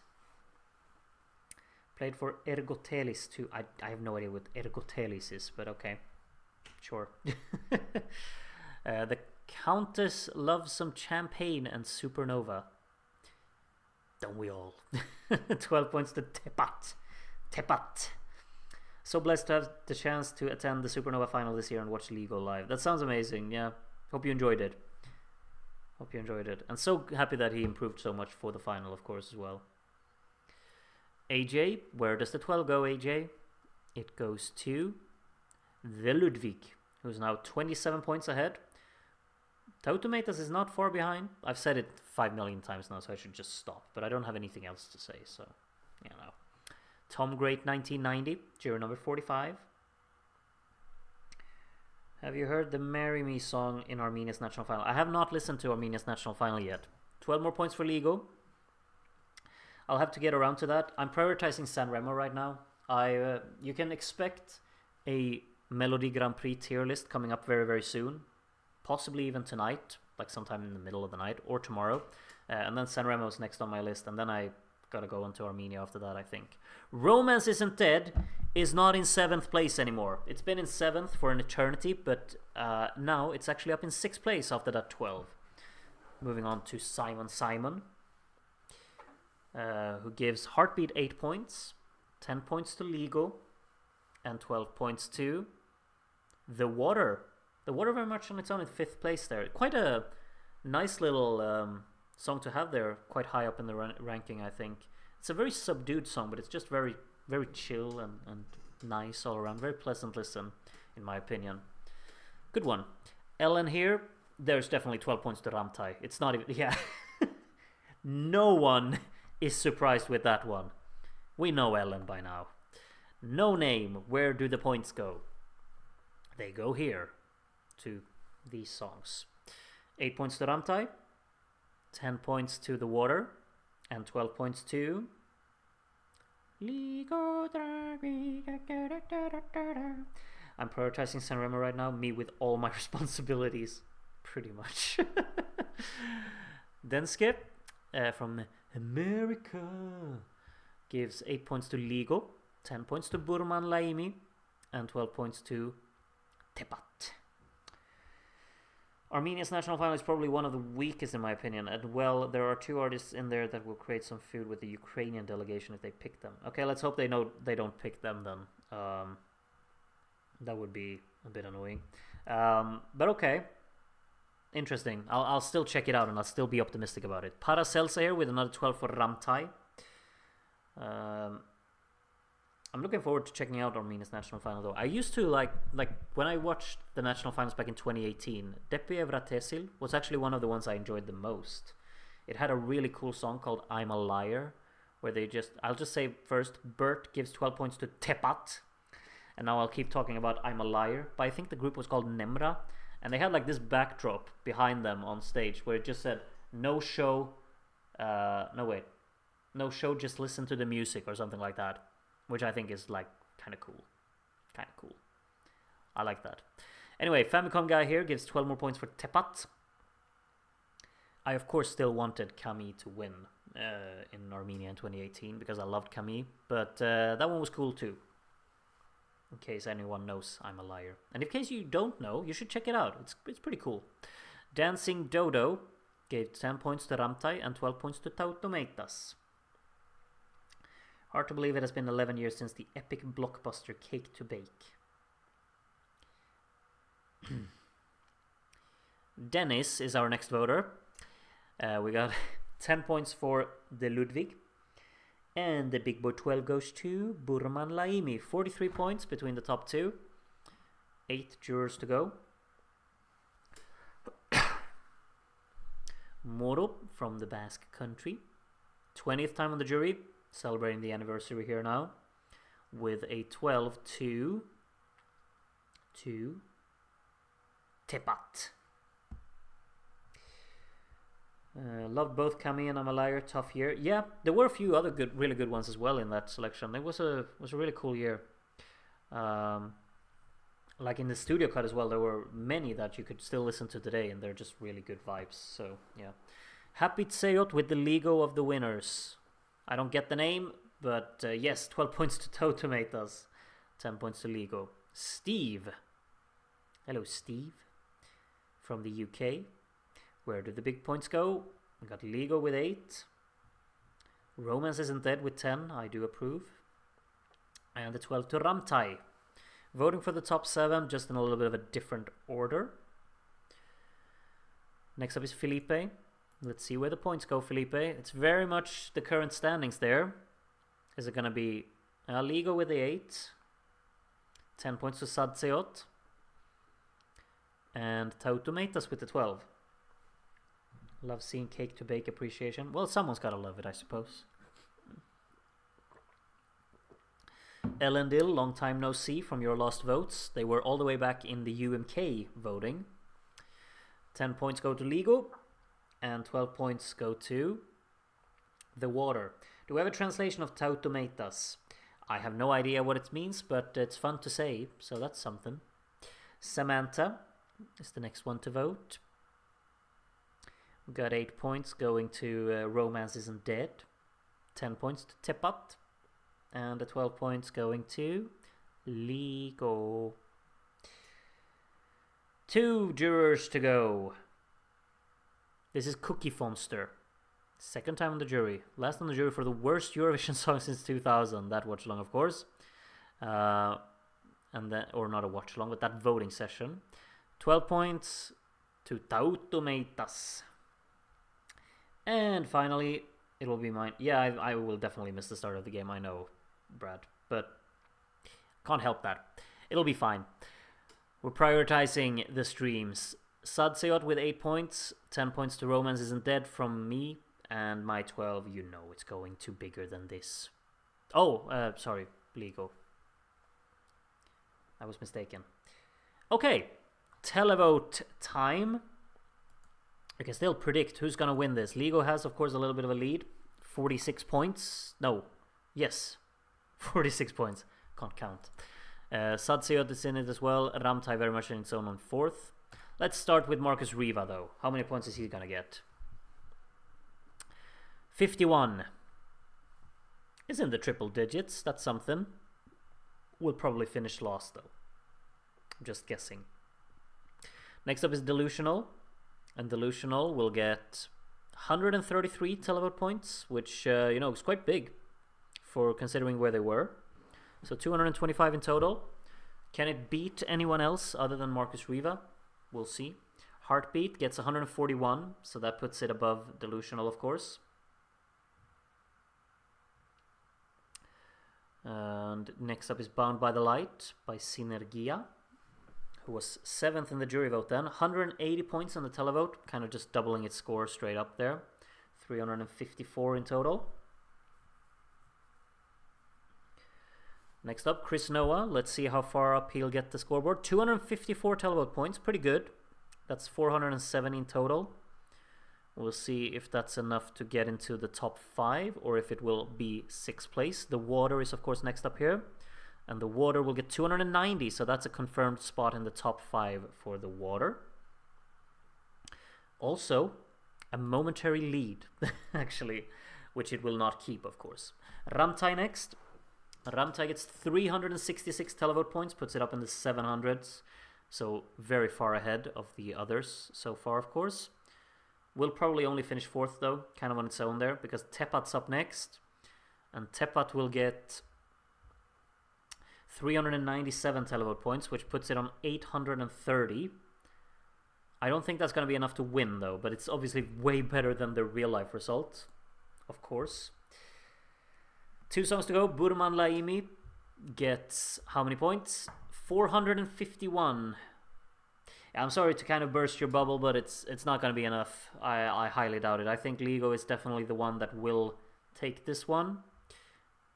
A: Played for Ergotelis too. I have no idea what Ergotelis is, but okay. Sure. The Countess loves some champagne and Supernova. Don't we all? 12 points to Tepat. Tepat. So blessed to have the chance to attend the Supernova final this year and watch Lego live. That sounds amazing, yeah. Hope you enjoyed it. Hope you enjoyed it. And so happy that he improved so much for the final, of course, as well. AJ, where does the 12 go, AJ? It goes to the Ludwig, who's now 27 points ahead. Tautomatas is not far behind. I've said it 5 million times now, so I should just stop. But I don't have anything else to say, so, you know. Tom Great 1990, jury number 45. Have you heard the Marry Me song in Armenia's national final? I have not listened to Armenia's national final yet. 12 more points for Lego. I'll have to get around to that. I'm prioritizing San Remo right now. You can expect a Melody Grand Prix tier list coming up very, very soon. Possibly even tonight, like sometime in the middle of the night, or tomorrow. And then San Remo is next on my list, and then I gotta go into Armenia after that, I think. Romance Isn't Dead is not in 7th place anymore. It's been in 7th for an eternity, but now it's actually up in 6th place after that 12. Moving on to Simon, who gives Heartbeat 8 points, 10 points to Lego, and 12 points to The Water. The Water very much on its own in 5th place there. Quite a nice little song to have there, quite high up in the ranking, I think. It's a very subdued song, but it's just very, very chill and nice all around. Very pleasant listen, in my opinion. Good one. Ellen here, there's definitely 12 points to Ramtai. It's not even, yeah. No one is surprised with that one. We know Ellen by now. No name, where do the points go? They go here to these songs. 8 points to Ramtai. 10 points to The Water, and 12 points to I'm prioritizing San Remo right now, me with all my responsibilities, pretty much. Then Skip, from America, gives 8 points to Ligo, 10 points to Burman Laimi, and 12 points to Tepat. Armenia's national final is probably one of the weakest in my opinion, and well, there are 2 artists in there that will create some feud with the Ukrainian delegation if they pick them. Okay, let's hope they don't pick them then. That would be a bit annoying. But okay, interesting. I'll still check it out and I'll still be optimistic about it. Paracelsa here with another 12 for Ramtai. I'm looking forward to checking out Armenia's national final though. I used to like when I watched the national finals back in 2018, Depi Evratesil was actually one of the ones I enjoyed the most. It had a really cool song called I'm a Liar, where I'll just say first, Bert gives 12 points to Tepat, and now I'll keep talking about I'm a Liar, but I think the group was called Nemra, and they had like this backdrop behind them on stage where it just said no show, just listen to the music or something like that. Which I think is like kind of cool. I like that. Anyway, Famicom guy here gives 12 more points for Tepat. I of course still wanted Camille to win in Armenia in 2018 because I loved Camille, but that one was cool too. In case anyone knows I'm a Liar. And in case you don't know, you should check it out. It's pretty cool. Dancing Dodo gave 10 points to Ramtai and 12 points to Tautomatas. Hard to believe it has been 11 years since the epic blockbuster Cake to Bake. Dennis is our next voter. We got 10 points for the Ludwig. And the big boy 12 goes to Burman Laimi. 43 points between the top 2. 8 jurors to go. Moro from the Basque country. 20th time on the jury. Celebrating the anniversary here now with a 12 to Tepat. Loved both Camille and I'm a Liar. Tough year. Yeah, there were a few other really good ones as well in that selection. It was a really cool year. A like in the studio cut as well, there were many that you could still listen to today, and they're just really good vibes. So yeah, Happy Tseyot with the Lego of the winners. I don't get the name, but yes, 12 points to Toe Tomatoes, 10 points to Lego. Steve, hello Steve, from the UK. Where do the big points go? We got Lego with 8. Romance Isn't Dead with 10, I do approve. And the 12 to Ramtai. Voting for the top 7, just in a little bit of a different order. Next up is Felipe. Let's see where the points go, Felipe. It's very much the current standings there. Is it going to be Lego with the 8, 10 points to Sadseot, and Tau Tomatoes with the 12. Love seeing Cake to Bake appreciation. Well, someone's got to love it, I suppose. Elendil, long time no see from your last votes. They were all the way back in the UMK voting. 10 points go to Lego, and 12 points go to The Water. Do we have a translation of Tau Tomatoes? I have no idea what it means, but it's fun to say, so that's something. Samantha is the next one to vote. We got 8 points going to Romance Isn't Dead. 10 points to Tepat. And the 12 points going to Lego. 2 jurors to go. This is Cookie Fonster. Second time on the jury. Last on the jury for the worst Eurovision song since 2000. That watch along, of course. And then, or not a watch along, but that voting session. 12 points to Tau Tomatoes. And finally, it will be mine. Yeah, I will definitely miss the start of the game, I know, Brad. But can't help that. It'll be fine. We're prioritizing the streams. Sadseot with 8 points. 10 points to Romance Isn't Dead from me. And my 12, you know it's going to bigger than this. Oh, sorry, Lego. I was mistaken. Okay, televote time. I guess they'll predict who's going to win this. Lego has, of course, a little bit of a lead. 46 points. No. Yes. 46 points. Can't count. Sadseot is in it as well. Ramtai very much in its own on 4th. Let's start with Marcus Riva, though. How many points is he going to get? 51. Is in the triple digits. That's something. Will probably finish last, though. I'm just guessing. Next up is Delusional. And Delusional will get 133 televote points, which, is quite big for considering where they were. So 225 in total. Can it beat anyone else other than Marcus Riva? We'll see. Heartbeat gets 141, so that puts it above Delusional, of course. And next up is Bound by the Light by Synergia, who was 7th in the jury vote then. 180 points on the televote, kind of just doubling its score straight up there. 354 in total. Next up, Chris Noah. Let's see how far up he'll get the scoreboard. 254 televote points, pretty good. That's 470 in total. We'll see if that's enough to get into the top 5 or if it will be 6th place. The Water is, of course, next up here. And the Water will get 290, so that's a confirmed spot in the top 5 for the Water. Also, a momentary lead, actually, which it will not keep, of course. Ramtai next. Ramtai gets 366 televote points, puts it up in the 700s. So very far ahead of the others so far, of course. Will probably only finish 4th, though, kind of on its own there, because Tepat's up next. And Tepat will get 397 televote points, which puts it on 830. I don't think that's going to be enough to win, though, but it's obviously way better than the real-life result, of course. 2 songs to go. Burman Laimi gets how many points? 451. I'm sorry to kind of burst your bubble, but it's not going to be enough. I highly doubt it. I think Lego is definitely the one that will take this one,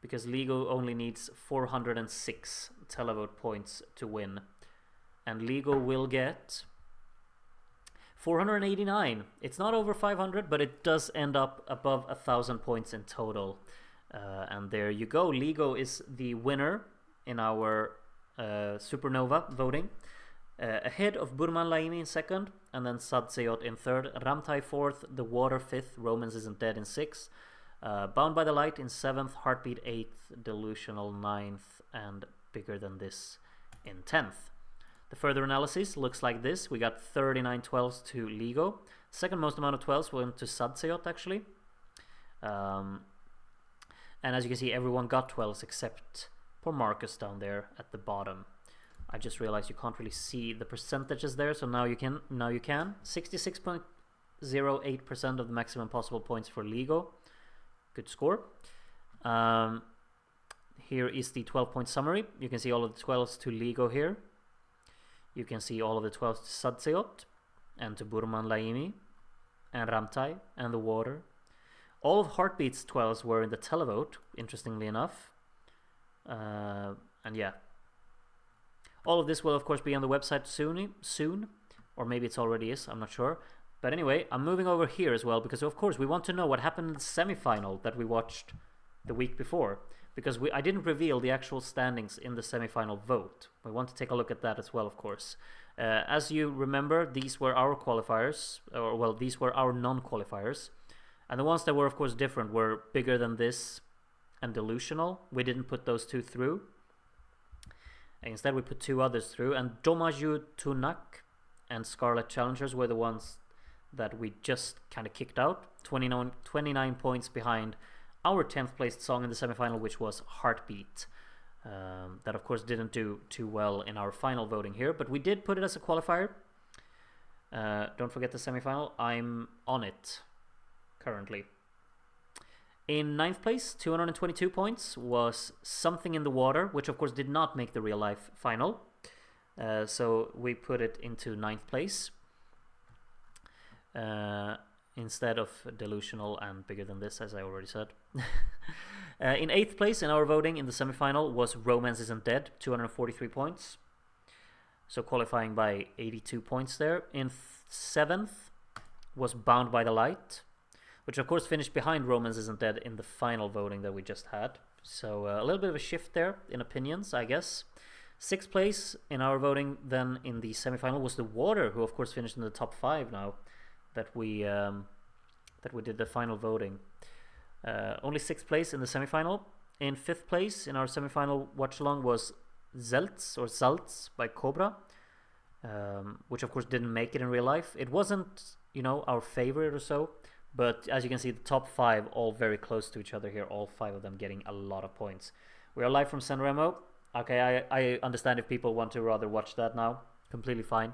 A: because Lego only needs 406 televote points to win. And Lego will get 489. It's not over 500, but it does end up above 1,000 points in total. And there you go. Lego is the winner in our Supernova voting. Ahead of Burman Laimi in second, and then Sadseyot in third, Ramtai fourth, The Water fifth, Romance Isn't Dead in sixth, Bound by the Light in seventh, Heartbeat eighth, Delusional ninth, and Bigger Than This in 10th. The further analysis looks like this. We got 39 12s to Ligo. Second most amount of 12s went to Sadseyot, actually. And as you can see, everyone got 12s except for Marcus down there at the bottom. I just realized you can't really see the percentages there, so now you can. 66.08% of the maximum possible points for Ligo. Good score. Here is the 12-point summary. You can see all of the 12s to Ligo here. You can see all of the 12s to Sadseyot and to Burman Laimi and Ramtai and The Water. All of Heartbeat's 12s were in the televote, interestingly enough. And yeah. All of this will, of course, be on the website soon. Or maybe it already is, I'm not sure. But anyway, I'm moving over here as well because, of course, we want to know what happened in the semi-final that we watched the week before. Because I didn't reveal the actual standings in the semi-final vote. We want to take a look at that as well, of course. As you remember, these were our qualifiers. Or, well, these were our non-qualifiers. And the ones that were, of course, different were Bigger Than This and Delusional. We didn't put those two through. Instead, we put two others through. And Domaju Tunak and Scarlet Challengers were the ones that we just kind of kicked out. 29 points behind our 10th placed song in the semifinal, which was Heartbeat. That, of course, didn't do too well in our final voting here. But we did put it as a qualifier. Don't forget the semifinal. I'm on it currently. In 9th place, 222 points, was Something in the Water, which of course did not make the real life final. So we put it into 9th place instead of Delusional and Bigger Than This, as I already said. In 8th place in our voting in the semifinal was Romance Isn't Dead, 243 points. So qualifying by 82 points there. In 7th was Bound by the Light, which of course finished behind Romance Isn't Dead in the final voting that we just had. So a little bit of a shift there in opinions, I guess. 6th place in our voting then in the semifinal was The Water, who of course finished in the top 5 now that we did the final voting. Only 6th place in the semifinal. In 5th place in our semifinal watch-along was Zaltz by Cobra, which of course didn't make it in real life. It wasn't, our favorite or so. But as you can see, the top 5 all very close to each other here, all 5 of them getting a lot of points. We are live from San Remo. Okay, I understand if people want to rather watch that now. Completely fine.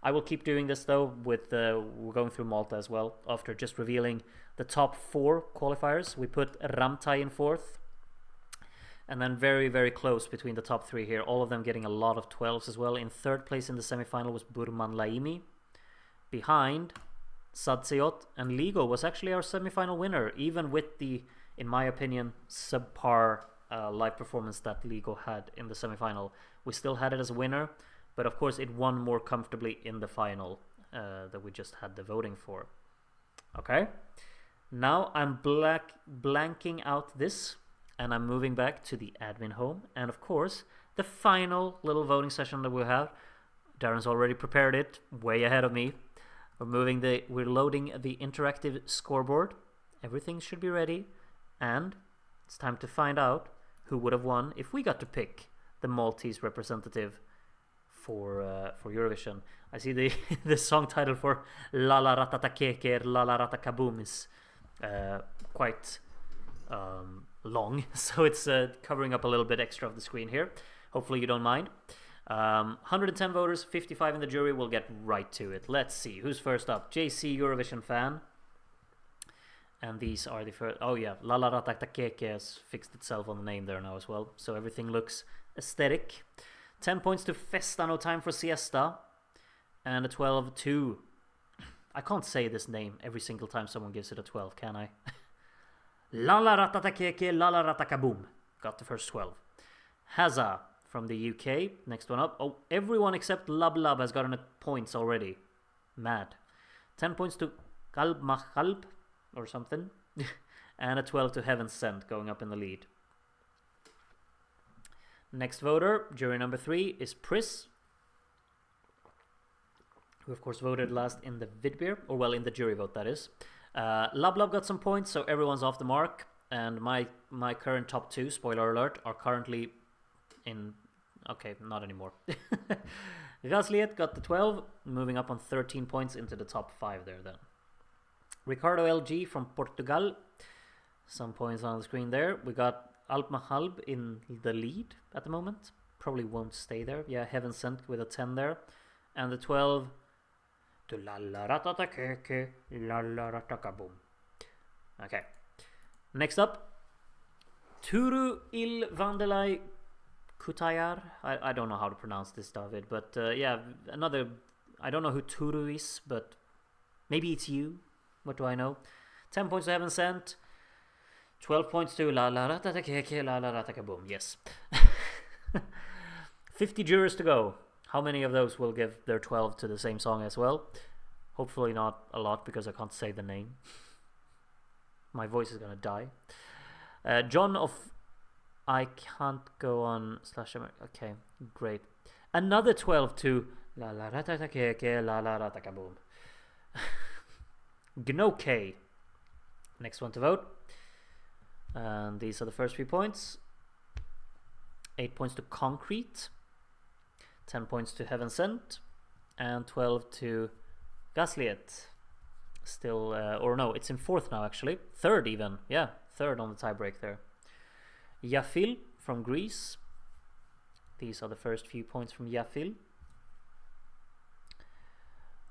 A: I will keep doing this though, with we're going through Malta as well. After just revealing the top 4 qualifiers, we put Ramtai in 4th. And then very, very close between the top 3 here. All of them getting a lot of 12s as well. In 3rd place in the semifinal was Burman Laimi. Behind Sadseyot, and Ligo was actually our semi-final winner, even with the, in my opinion, subpar live performance that Ligo had in the semi-final. We still had it as a winner, but of course it won more comfortably in the final that we just had the voting for. Okay, now I'm blanking out this, and I'm moving back to the admin home, and of course the final little voting session that we have. Darren's already prepared it, way ahead of me. We're loading the interactive scoreboard. Everything should be ready, and it's time to find out who would have won if we got to pick the Maltese representative for Eurovision. I see the song title for La La Ratata Keker La La Rata Kaboom is quite long, so it's covering up a little bit extra of the screen here. Hopefully you don't mind. 110 voters, 55 in the jury. We'll get right to it. Let's see who's first up. JC Eurovision fan, and these are the first. Oh yeah, La La Rata Keke has fixed itself on the name there now as well, so everything looks aesthetic. 10 points to Festa, No Time for Siesta, and a 12 to, I can't say this name every single time someone gives it a 12, can I? La La Rata Keke La La Rata Kaboom got the first 12. Haza from the UK, next one up. Oh, everyone except Lab Lab has gotten points already. Mad. 10 points to Kalb Machalb or something. And a 12 to Heaven Sent going up in the lead. Next voter, jury number 3, is Pris, who of course voted last in the Vidbeer, or well, in the jury vote, that is. Lub got some points, so everyone's off the mark. And my current top 2, spoiler alert, are currently in... Okay, not anymore. Gasliet got the 12, moving up on 13 points into the top 5 there then. Ricardo LG from Portugal, some points on the screen there. We got Alpmahalb in the lead at the moment. Probably won't stay there. Yeah, Heaven Sent with a 10 there. And the 12... to la la ratatake, la la ratakaboom. Okay. Next up, Turu Il Vandelai Kutayar. I don't know how to pronounce this, David, but yeah, another... I don't know who Turu is, but maybe it's you. What do I know? 10 points to Heaven Sent. 12 points to La La Ratatake, La La Ratakaboom. Yes. 50 jurors to go. How many of those will give their 12 to the same song as well? Hopefully not a lot, because I can't say the name. My voice is gonna die. John of... I can't go on /... Okay, great. Another 12 to La La Ratatake, La La Ratakaboom. Gnoke. Next one to vote. And these are the first 3 points. 8 points to Concrete. 10 points to Heaven Sent. And 12 to Gasliet. Still, or no, it's in 4th now actually. 3rd even, yeah, 3rd on the tiebreak there. Yafil from Greece. These are the first few points from Yafil.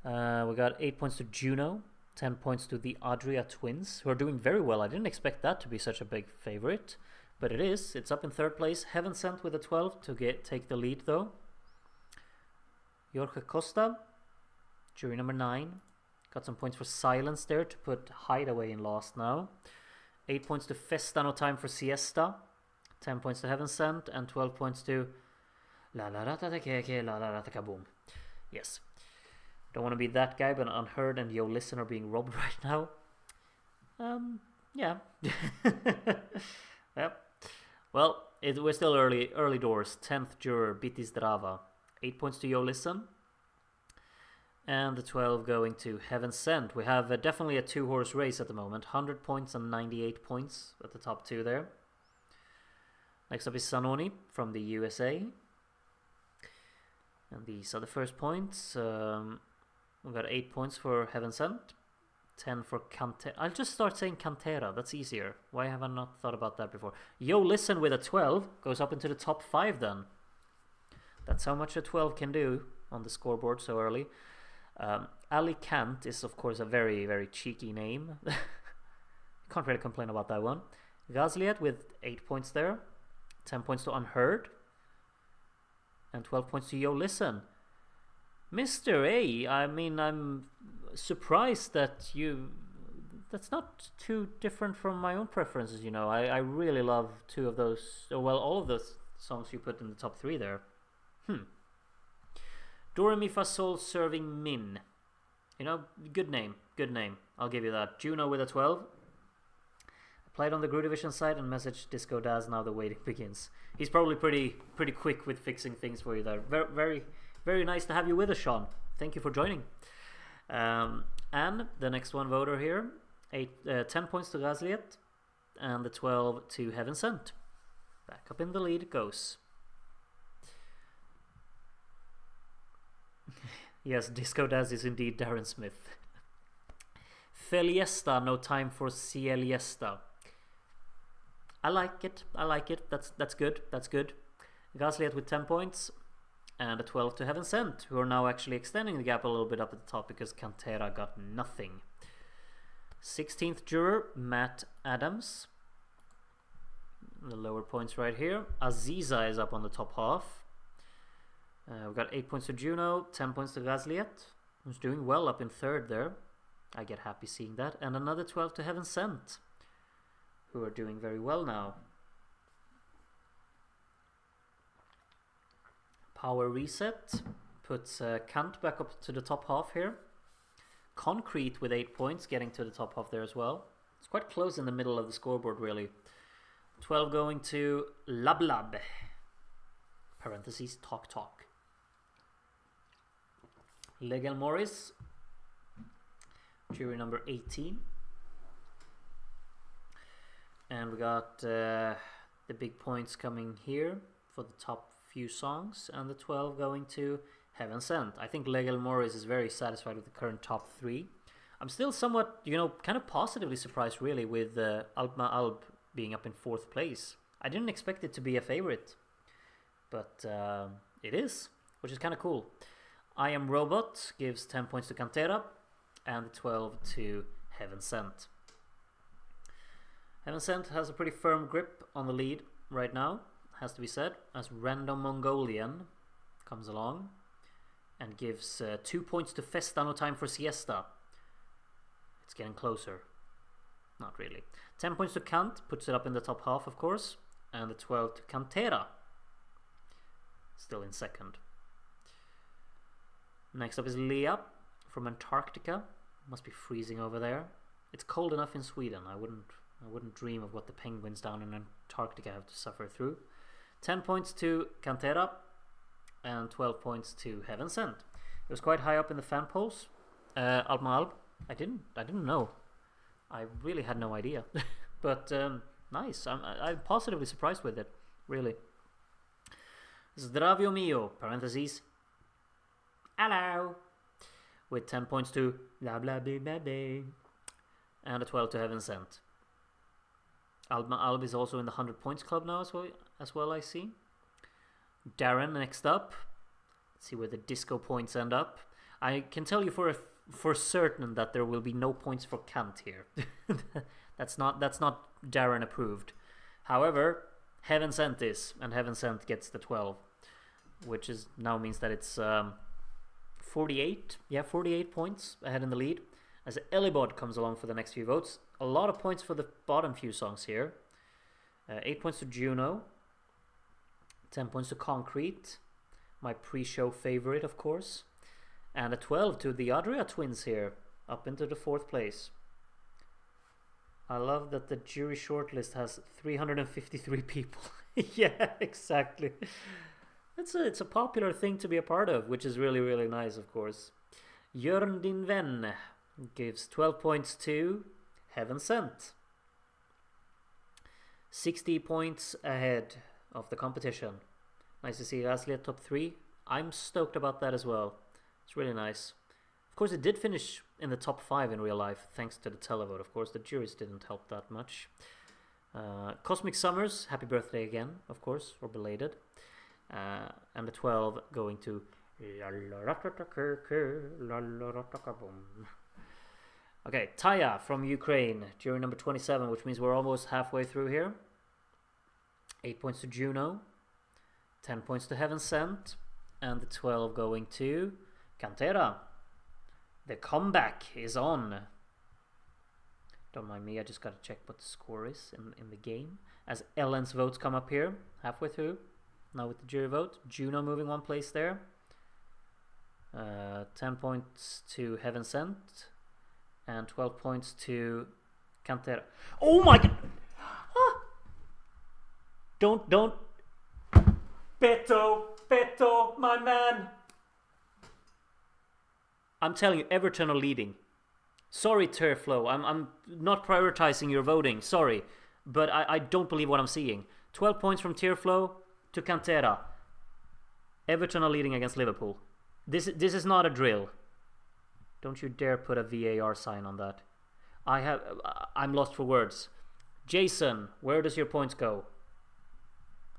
A: We got 8 points to Juno. 10 points to the Adria Twins, who are doing very well. I didn't expect that to be such a big favorite, but it is. It's up in 3rd place. Heaven Sent with a 12 to take the lead though. Jorge Costa, jury number 9. Got some points for Silence there to put Hideaway in last now. 8 points to Festa No Time for Siesta. 10 points to Heaven Sent, and 12 points to La La Ratatake, La La Ratakaboom. Yes. Don't want to be that guy, but Unheard and Yo Listen are being robbed right now. Yeah. Yep. Well, we're still early doors. 10th juror, Bitis Drava. 8 points to Yo Listen. And the 12 going to Heaven Sent. We have definitely a 2-horse race at the moment. 100 points and 98 points at the top 2 there. Next up is Sanoni from the USA. And these are the first points. We've got 8 points for Heaven Sent. 10 for Cantera. I'll just start saying Cantera. That's easier. Why have I not thought about that before? Yo Listen with a 12 goes up into the top 5 then. That's how much a 12 can do on the scoreboard so early. Alicant is of course a very, very cheeky name. Can't really complain about that one. Gasliet with 8 points there. 10 points to Unheard. And 12 points to Yo Listen. Mr. A, I mean, I'm surprised that that's not too different from my own preferences, you know. I really love 2 of those, or well, all of those songs you put in the top 3 there. Do Re Mi Fa Sol Serving Min. You know, good name. I'll give you that. Juno with a 12. Played on the Groovision side and messaged Disco Daz, now the waiting begins. He's probably pretty quick with fixing things for you there. Very, very, very nice to have you with us, Sean. Thank you for joining. And the next one voter here, 10 points to Gasliet, and the 12 to Heaven Sent. Back up in the lead it goes. Yes, Disco Daz is indeed Darren Smith. Feliesta, No Time for Sieliesta. I like it. That's good. Gasliet with 10 points. And a 12 to Heaven Sent, who are now actually extending the gap a little bit up at the top because Cantera got nothing. 16th juror, Matt Adams. The lower points right here. Aziza is up on the top half. We've got 8 points to Juno, 10 points to Gasliet, who's doing well up in 3rd there. I get happy seeing that. And another 12 to Heaven Sent, who are doing very well now. Power Reset puts Kant back up to the top half here. Concrete with 8 points, getting to the top half there as well. It's quite close in the middle of the scoreboard, really. 12 going to Lab Lab. parentheses, Talk Talk. Legal Morris, jury number 18. And we got the big points coming here for the top few songs, and the 12 going to Heaven Sent. I think Legal Morris is very satisfied with the current top 3. I'm still somewhat, kind of positively surprised really with Alma Alb being up in 4th place. I didn't expect it to be a favorite, but it is, which is kind of cool. I Am Robot gives 10 points to Cantera and 12 to Heaven Sent. Heaven Sent has a pretty firm grip on the lead right now, has to be said, as Random Mongolian comes along and gives 2 points to Festa, No Time for Siesta. It's getting closer. Not really. 10 points to Kant, puts it up in the top half, of course, and the 12 to Cantera, still in 2nd. Next up is Lea from Antarctica. Must be freezing over there. It's cold enough in Sweden. I wouldn't dream of what the penguins down in Antarctica have to suffer through. 10 points to Cantera and 12 points to Heaven Sent. It was quite high up in the fan polls. Alma Alb, I didn't know. I really had no idea. But nice. I'm positively surprised with it, really. Zdravio Mio, parentheses, hello, with 10 points to blah blah blah blah blah, and a 12 to Heaven Sent. Alma Alb is also in the 100 points club now as well, I see. Darren next up. Let's see where the disco points end up. I can tell you for certain that there will be no points for Kant here. That's not Darren approved. However, Heaven Sent is, and Heaven Sent gets the 12, which is now means that it's 48 points ahead in the lead, as Elibod comes along for the next few votes. A lot of points for the bottom few songs here. 8 points to Juno, 10 points to Concrete, my pre-show favorite, of course, and a 12 to the Adria Twins here, up into the 4th place. I love that the jury shortlist has 353 people. Yeah, exactly. It's a popular thing to be a part of, which is really, really nice, of course. Jörn Din Vän gives 12 points to Heaven Sent. 60 points ahead of the competition. Nice to see Rasli at top 3. I'm stoked about that as well. It's really nice. Of course, it did finish in the top 5 in real life, thanks to the televote. Of course, the juries didn't help that much. Cosmic Summers, happy birthday again, of course, or belated. And the 12 going to okay, Taya from Ukraine, jury number 27, which means we're almost halfway through here. 8 points to Juno, 10 points to Heaven Sent, and the 12 going to Cantera. The comeback is on. Don't mind me, I just gotta check what the score is in the game. As Ellen's votes come up here, halfway through. Now with the jury vote, Juno moving 1 place there. 10 points to Heaven Sent, and 12 points to Cantera. Oh my god! Ah! Don't. Beto, my man. I'm telling you, Everton are leading. Sorry, Turflow. I'm not prioritizing your voting. Sorry. But I don't believe what I'm seeing. 12 points from Tearflow to Cantera. Everton are leading against Liverpool. This is not a drill. Don't you dare put a VAR sign on that. I'm lost for words. Jason, where does your points go?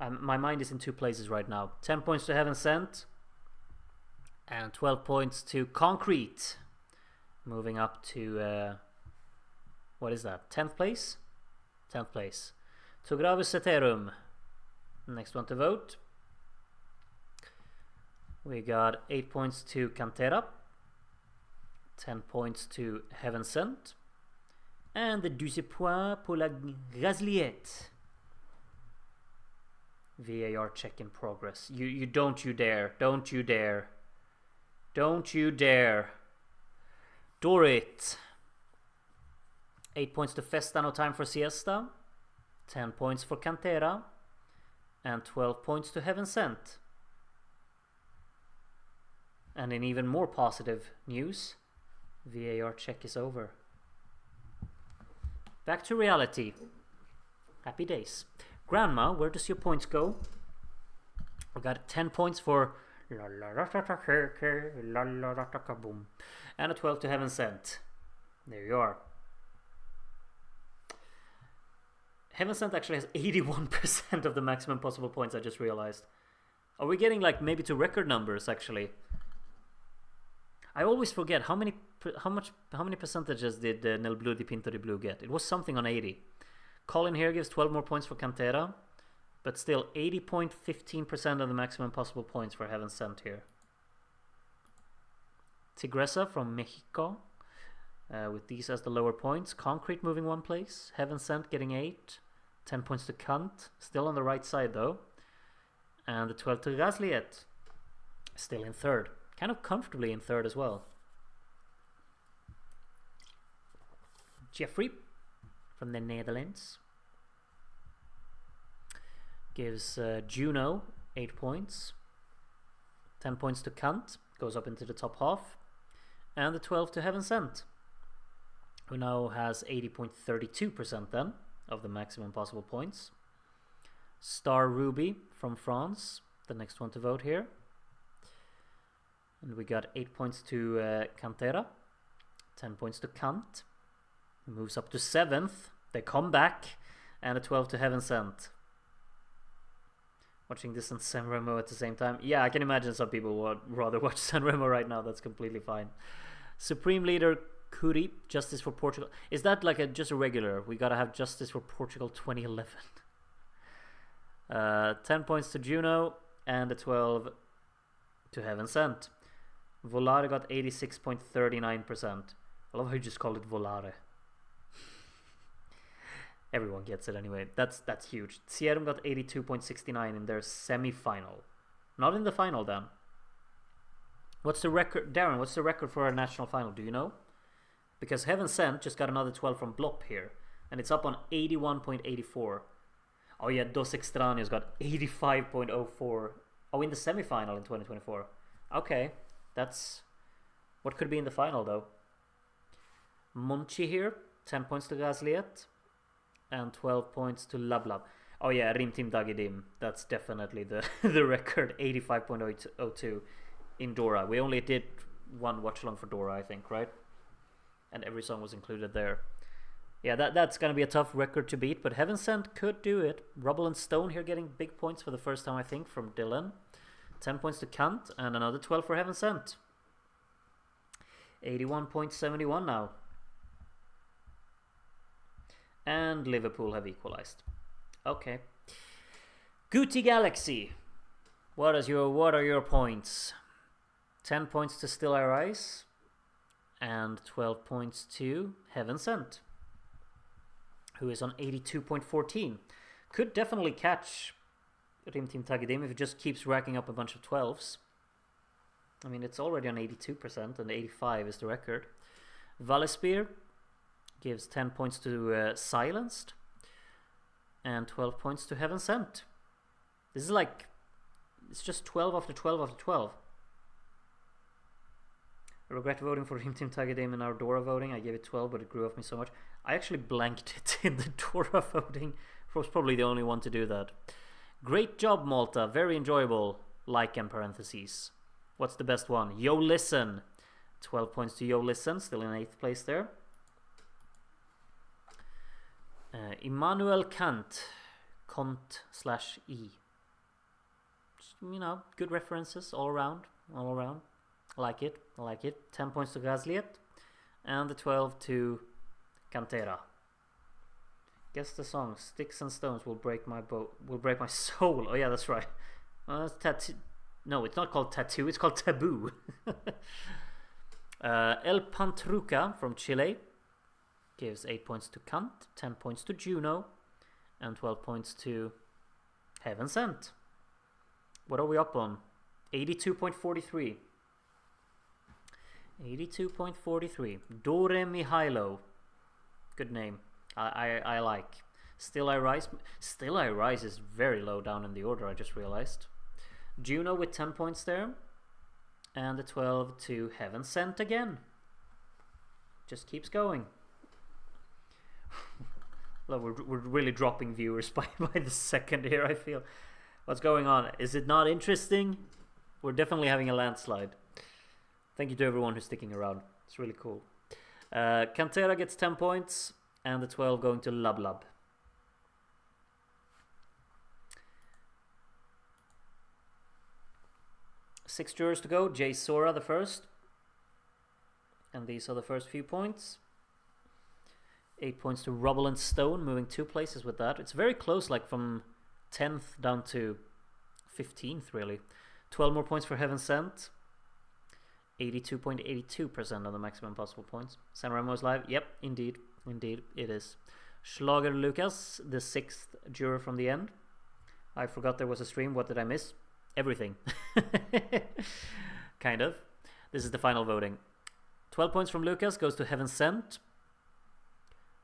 A: My mind is in 2 places right now. 10 points to Heaven Sent, and 12 points to Concrete. Moving up to what is that? 10th place? 10th place. To Gravus Ceterum. Next one to vote. We got 8 points to Cantera, 10 points to Heaven Sent, and the 12 points pour la Gazliette. VAR check in progress. You don't you dare. Don't you dare. Don't you dare. Dorit. 8 points to Festa, No Time for Siesta, 10 points for Cantera, and 12 points to Heaven Sent. And in even more positive news, VAR check is over. Back to reality. Happy days. Grandma, where does your points go? We got 10 points for boom, and a 12 to Heaven Sent. There you are. Heaven Sent actually has 81% of the maximum possible points, I just realized. Are we getting like maybe to record numbers actually? I always forget how many percentages did Nel Blue di Pinto di Blue get? It was something on 80. Colin here gives 12 more points for Cantera, but still 80.15% of the maximum possible points for Heaven Sent here. Tigresa from Mexico with these as the lower points. Concrete moving one place. Heaven Sent getting 8. 10 points to Kant, still on the right side though. And the 12 to Gasliet, still in third. Kind of comfortably in third as well. Jeffrey from the Netherlands gives Juno 8 points. 10 points to Kant, goes up into the top half. And the 12 to Heaven Sent, who now has 80.32% then of the maximum possible points. Star Ruby from France, the next one to vote here. And we got 8 points to Cantera, 10 points to Kant. Moves up to 7th. They come back, and a 12 to Heaven Sent. Watching this on Sanremo at the same time. Yeah, I can imagine some people would rather watch Sanremo right now. That's completely fine. Supreme Leader Kuri, Justice for Portugal. Is that like just a regular? We gotta have Justice for Portugal 2011. 10 points to Juno and a 12 to Heaven Sent. Volare got 86.39%. I love how you just called it Volare. Everyone gets it anyway. That's huge. Sierra got 82.69 in their semi-final. Not in the final then. What's the record? Darren, what's the record for our national final? Do you know? Because Heaven Sent just got another 12 from Blop here. And it's up on 81.84. Oh yeah, Dos Extraños got 85.04. Oh, in the semi-final in 2024. Okay, that's... What could be in the final though? Monchi here, 10 points to Gasliet. And 12 points to Lablab. Oh yeah, Rim Team Dagidim. That's definitely the record. 85.02 in Dora. We only did one watch along for Dora, I think, right? And every song was included there. Yeah, that's gonna be a tough record to beat, but Heaven Sent could do it. Rubble and Stone here getting big points for the first time, I think, from Dylan. 10 points to Kant and another 12 for Heaven Sent. 81.71 now. And Liverpool have equalized. Okay. Guti Galaxy. What are your points? 10 points to Still I Rise. And 12 points to Heaven Sent, who is on 82.14. Could definitely catch Rim Team Tagidim if it just keeps racking up a bunch of 12s. I mean, it's already on 82% and 85 is the record. Valespear gives 10 points to Silenced and 12 points to Heaven Sent. This is like, it's just 12 after 12 after 12. I regret voting for Rim Team Tagidim in our Dora voting. I gave it 12, but it grew off me so much. I actually blanked it in the Dora voting. I was probably the only one to do that. Great job, Malta. Very enjoyable. Like in parentheses. What's the best one? Yo Listen. 12 points to Yo Listen. Still in 8th place there. Immanuel Kant. Kant/E. You know, good references all around. All around. I like it. 10 points to Gasliet. And the 12 to Cantera. Guess the song Sticks and Stones Will Break My Soul. Oh yeah, that's right. That's tattoo. No, it's not called Tattoo, it's called Taboo. El Pantruca from Chile gives 8 points to Kant, 10 points to Juno, and 12 points to Heaven Sent. What are we up on? 82.43. 82.43. Dore Mihailo. Good name. I like. Still I Rise. Still I Rise is very low down in the order, I just realized. Juno with 10 points there. And the 12 to Heaven Sent again. Just keeps going. Well, we're really dropping viewers by the second here, I feel. What's going on? Is it not interesting? We're definitely having a landslide. Thank you to everyone who's sticking around. It's really cool. Cantera gets 10 points. And the 12 going to Lub Lub. 6 jurors to go. Jay Sora the first. And these are the first few points. 8 points to Rubble and Stone, moving 2 places with that. It's very close, like from 10th down to 15th, really. 12 more points for Heaven Sent. 82.82% of the maximum possible points. San Remo's live. Yep, indeed. Indeed, it is. Schlager Lucas, the 6th juror from the end. I forgot there was a stream. What did I miss? Everything. Kind of. This is the final voting. 12 points from Lucas goes to Heaven Sent.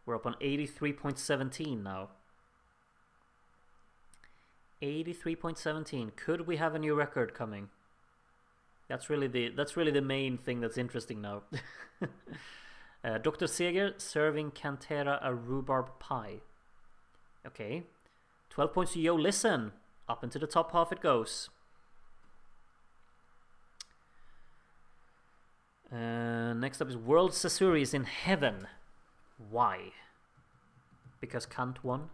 A: We're up on 83.17 now. 83.17. Could we have a new record coming? That's really the main thing that's interesting now. Dr. Seger serving Cantera a rhubarb pie. Okay. 12 points to Yo Listen. Up into the top half it goes. Next up is World Sasuri is in Heaven. Why? Because Kant won?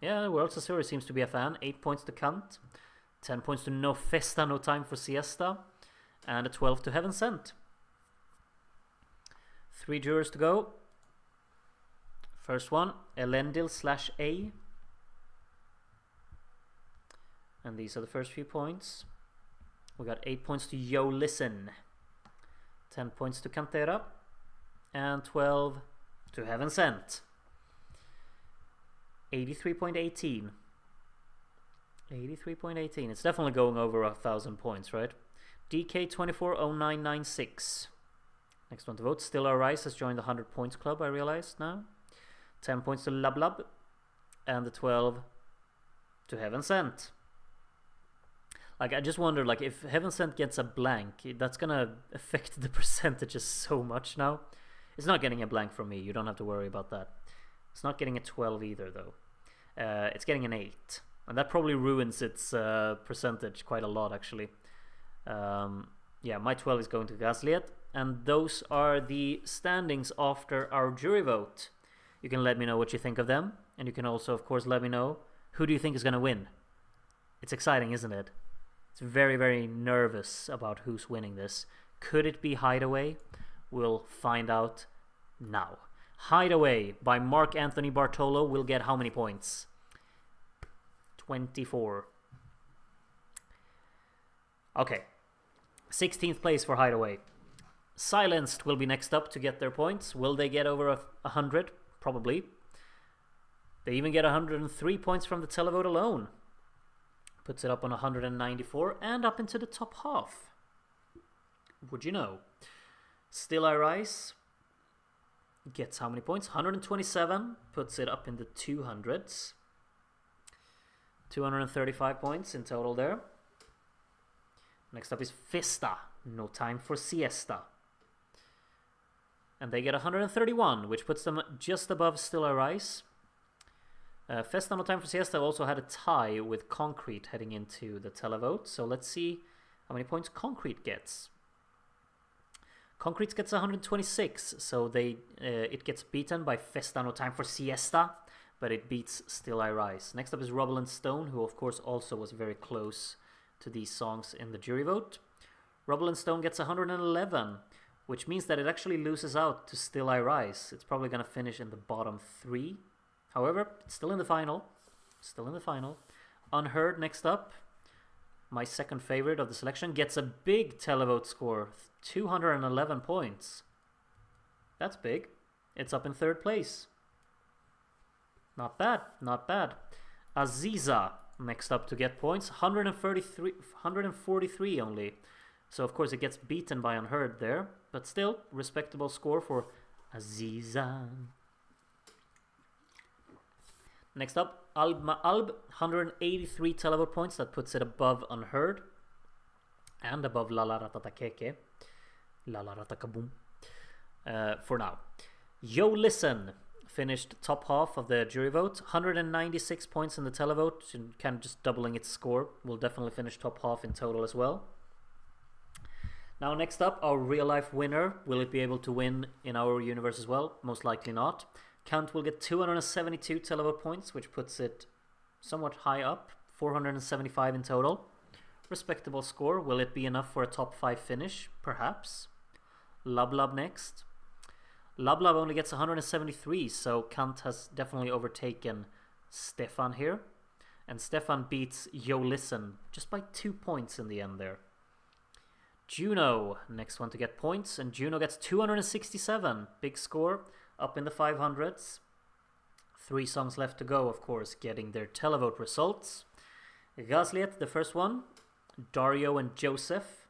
A: Yeah, World Sasuri seems to be a fan. 8 points to Kant. 10 points to No Festa, No Time for Siesta. And a 12 to Heaven Sent. 3 jurors to go. First one, Elendil/A. And these are the first few points. We got 8 points to Yo Listen. 10 points to Cantera. And 12 to Heaven Sent. 83.18. 83.18. It's definitely going over 1,000 points, right? DK240996. Next one to vote. Still Our Rise has joined the 100 points club, I realize now. 10 points to Lub Lub. And the 12 to Heaven Sent. Like, I just wonder, like, if Heaven Sent gets a blank, that's gonna affect the percentages so much now. It's not getting a blank from me. You don't have to worry about that. It's not getting a 12 either, though. It's getting an 8. And that probably ruins its percentage quite a lot, actually. Yeah, my 12 is going to Gasliet. And those are the standings after our jury vote. You can let me know what you think of them. And you can also, of course, let me know who do you think is going to win. It's exciting, isn't it? It's very, very nervous about who's winning this. Could it be Hideaway? We'll find out now. Hideaway by Mark Anthony Bartolo will get how many points? 24. Okay. 16th place for Hideaway. Silenced will be next up to get their points. Will they get over 100? Probably. They even get 103 points from the televote alone. Puts it up on 194 and up into the top half. Would you know? Still I Rise gets how many points? 127. Puts it up in the 200s. 235 points in total there. Next up is Festa. No Time for Siesta. And they get 131, which puts them just above Still I Rise. Festa No Time for Siesta also had a tie with Concrete heading into the televote. So let's see how many points Concrete gets. Concrete gets 126, so it gets beaten by Festa No Time for Siesta, but it beats Still I Rise. Next up is Rubble and Stone, who of course also was very close to these songs in the jury vote. Rubble and Stone gets 111, which means that it actually loses out to Still I Rise. It's probably going to finish in the bottom 3. However, it's still in the final. Still in the final. Unheard next up. My second favorite of the selection gets a big televote score. 211 points. That's big. It's up in 3rd place. Not bad. Not bad. Aziza next up to get points. 143 only. So of course it gets beaten by Unheard there. But still, respectable score for Aziza. Next up, Alb 183 televote points. That puts it above Unheard. and above La La Ratata Keke, La La Ratata Kaboom, for now. Yo Listen finished top half of the jury vote, 196 points in the televote, and kind of just doubling its score. Will definitely finish top half in total as well. Now next up, our real life winner. Will it be able to win in our universe as well? Most likely not. Kant will get 272 televote points, which puts it somewhat high up, 475 in total. Respectable score. Will it be enough for a top 5 finish? Perhaps. Lub next. Lub only gets 173, so Kant has definitely overtaken Stefan here. And Stefan beats Yo Listen just by 2 points in the end there. Juno, next one to get points, and Juno gets 267. Big score, up in the 500s. 3 songs left to go, of course, getting their televote results. Gazliet, the first one, Dario and Joseph,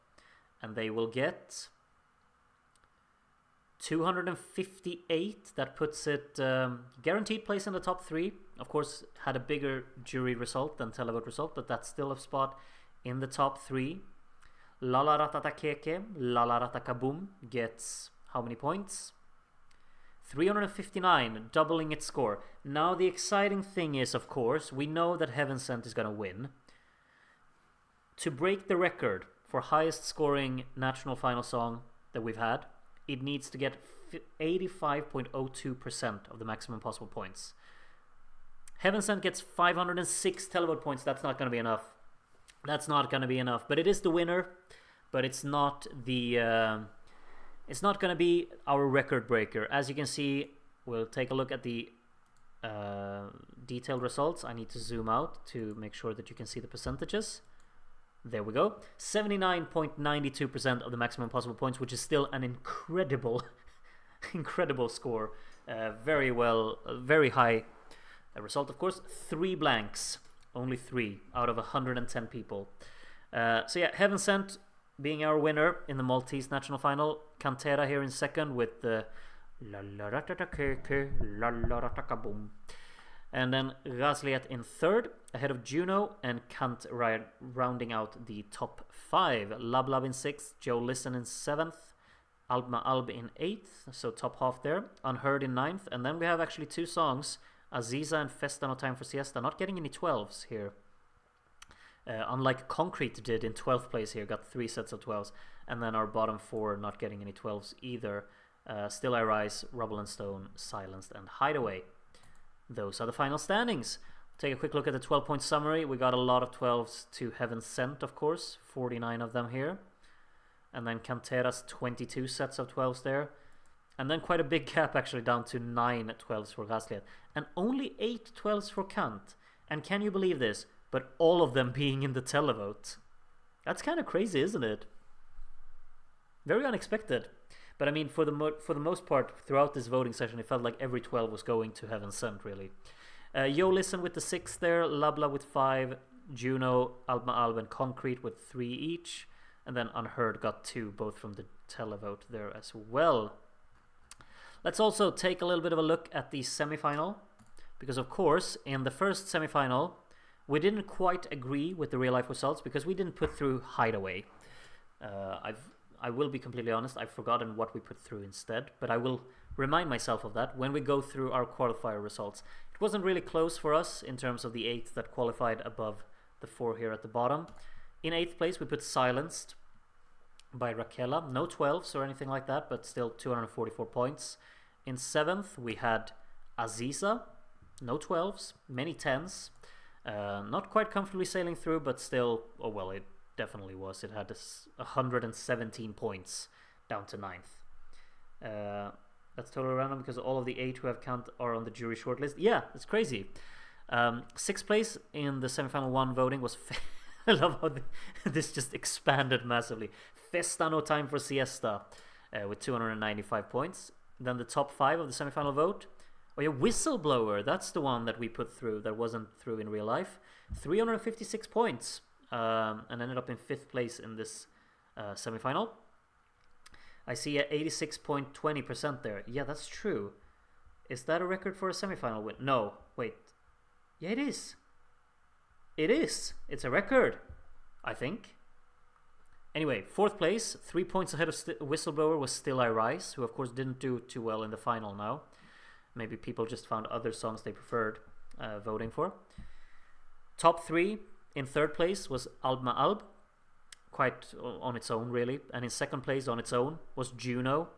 A: and they will get 258. That puts it guaranteed place in the top 3. Of course, had a bigger jury result than televote result, but that's still a spot in the top 3. Lala Ratata Keke, Lala Ratata Kaboom gets how many points? 359, doubling its score. Now the exciting thing is, of course, we know that Heaven Sent is going to win. To break the record for highest scoring national final song that we've had, it needs to get 85.02% of the maximum possible points. Heaven Sent gets 506 televote points. That's not going to be enough. That's not going to be enough. But it is the winner. But it's not the... it's not going to be our record breaker. As you can see, we'll take a look at the detailed results. I need to zoom out to make sure that you can see the percentages. There we go. 79.92% of the maximum possible points, which is still an incredible, incredible score. Very well, very high result, of course. 3 blanks. Only 3 out of 110 people. So yeah, Heaven Sent being our winner in the Maltese national final. Cantera here in second with the La La Ratata Keke, La La Ratata Kaboom. And then Gazliet in third, ahead of Juno, and Kant rounding out the top 5. Lub in 6th, Joe Listen in 7th, Alma Alb in 8th, so top half there. Unheard in 9th, and then we have actually 2 songs, Aziza and Festa No Time for Siesta, not getting any 12s here. Unlike Concrete did in 12th place here, got 3 sets of 12s, and then our bottom 4 not getting any 12s either. Still I Rise, Rubble and Stone, Silenced, and Hideaway. Those are the final standings. Take a quick look at the 12-point summary. We got a lot of 12s to Heaven Sent, of course, 49 of them here. And then Cantera's 22 sets of 12s there. And then quite a big gap actually down to 9 12s for Gazliet. And only 8 12s for Kant. And can you believe this? But all of them being in the televote. That's kind of crazy, isn't it? Very unexpected. But I mean, for the most part, throughout this voting session, it felt like every 12 was going to Heaven Sent, really. Yo Listen with the 6 there, Labla with 5, Juno, Alma Alb, and Concrete with 3 each. And then Unheard got 2, both from the televote there as well. Let's also take a little bit of a look at the semifinal. Because, of course, in the first semifinal, we didn't quite agree with the real-life results because we didn't put through Hideaway. I will be completely honest, I've forgotten what we put through instead, but I will remind myself of that when we go through our qualifier results. It wasn't really close for us in terms of the 8 that qualified above the 4 here at the bottom. In 8th place, we put Silenced by Raquela. No 12s or anything like that, but still 244 points. In 7th, we had Aziza. No 12s, many 10s. Not quite comfortably sailing through, but still, oh well, it definitely was. It had 117 points down to 9th. That's totally random because all of the 8 who have Kant are on the jury shortlist. Yeah, it's crazy. 6th place in the semifinal 1 voting was... I love how this just expanded massively. Festa No Time for Siesta with 295 points. Then the top 5 of the semifinal vote. Oh yeah, Whistleblower. That's the one that we put through that wasn't through in real life. 356 points. And ended up in 5th place in this semifinal. I see at 86.20% there. Yeah, that's true. Is that a record for a semifinal win? No, wait. Yeah, it is. It is. It's a record, I think. Anyway, 4th place, 3 points ahead of Whistleblower was Still I Rise, who of course didn't do too well in the final now. Maybe people just found other songs they preferred voting for. Top 3 in 3rd place was Alma Alb, quite on its own really. And in 2nd place on its own was Juno.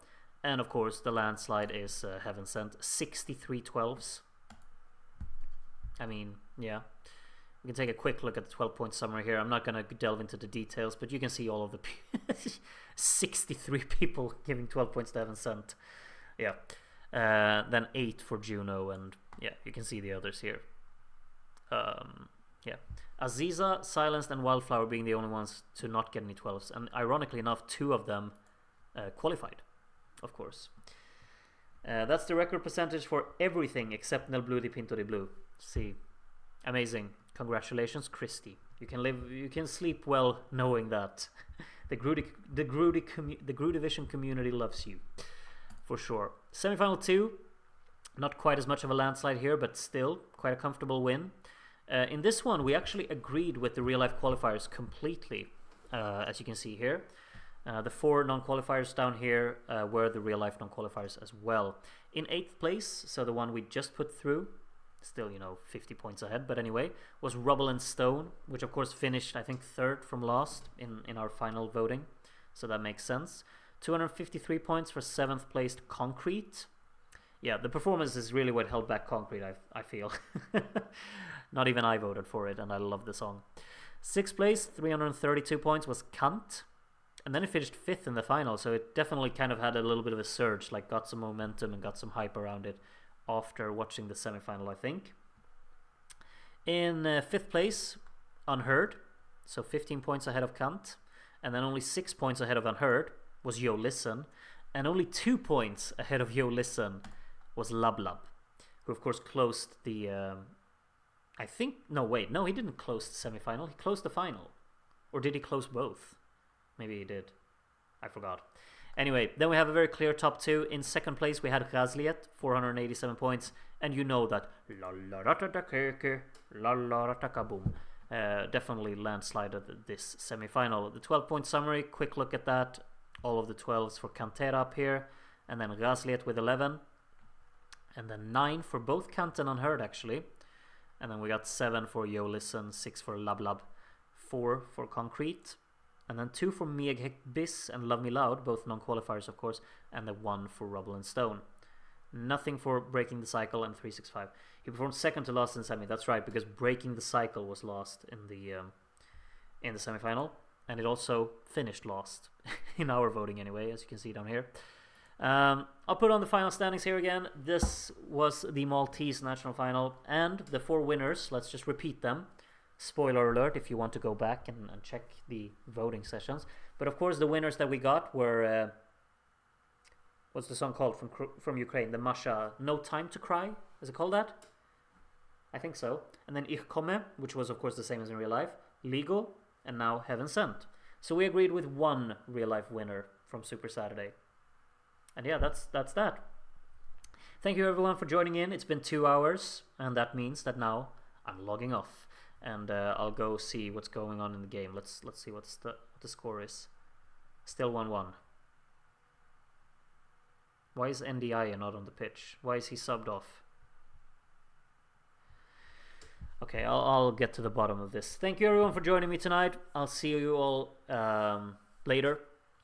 A: And of course the landslide is Heaven Sent, 63 12s. I mean, yeah. We can take a quick look at the 12-point summary here. I'm not going to delve into the details, but you can see all of the 63 people giving 12 points to Heaven Sent. Yeah. Then 8 for Juno, and yeah, you can see the others here. Yeah. Aziza, Silenced, and Wildflower being the only ones to not get any 12s. And ironically enough, 2 of them qualified, of course. That's the record percentage for everything except Nel Blue di Pinto di Blue. See, amazing. Congratulations, Christy. You can sleep well knowing that the Groovivision community loves you, for sure. Semi-final 2, not quite as much of a landslide here, but still quite a comfortable win. In this one, we actually agreed with the real-life qualifiers completely, as you can see here. The 4 non-qualifiers down here were the real-life non-qualifiers as well. In 8th place, so the one we just put through, still, 50 points ahead, but anyway, was Rubble and Stone, which of course finished, I think, 3rd from last in our final voting, so that makes sense. 253 points for 7th placed Concrete. Yeah, the performance is really what held back Concrete, I feel. Not even I voted for it, and I love the song. 6th place, 332 points, was Kant, and then it finished 5th in the final, so it definitely kind of had a little bit of a surge, like got some momentum and got some hype around it after watching the semi-final, I think. In 5th place, Unheard, so 15 points ahead of Kant, and then only 6 points ahead of Unheard was Yo Listen, and only 2 points ahead of Yo Listen was Lub Lub, who of course closed the he didn't close the semi-final, he closed the final. Or did he close both? Maybe he did, I forgot. Anyway, then we have a very clear top 2. In 2nd place, we had Razliet, 487 points. And you know that definitely landslided this semi-final. The 12-point summary, quick look at that. All of the 12s for Cantera up here. And then Razliet with 11. And then 9 for both Kant and Unheard, actually. And then we got 7 for Yo Listen, 6 for Lub Lub, 4 for Concrete. And then 2 for Meg Hek Biss and Love Me Loud, both non-qualifiers of course, and the 1 for Rubble and Stone. Nothing for Breaking the Cycle and 365. He performed 2nd to last in semi, that's right, because Breaking the Cycle was last in the semi-final, and it also finished last, in our voting anyway, as you can see down here. I'll put on the final standings here again. This was the Maltese national final, and the 4 winners, let's just repeat them. Spoiler alert if you want to go back and check the voting sessions. But of course the winners that we got were what's the song called from Ukraine? The Masha, No Time to Cry? Is it called that? I think so. And then Ich Komme, which was of course the same as in real life. Legal, and now Heaven Sent. So we agreed with 1 real life winner from Super Saturday. And yeah, that's that. Thank you everyone for joining in. It's been 2 hours, and that means that now I'm logging off. And I'll go see what's going on in the game. Let's see what the score is. Still 1-1. Why is NDI not on the pitch? Why is he subbed off? Okay, I'll get to the bottom of this. Thank you everyone for joining me tonight. I'll see you all later.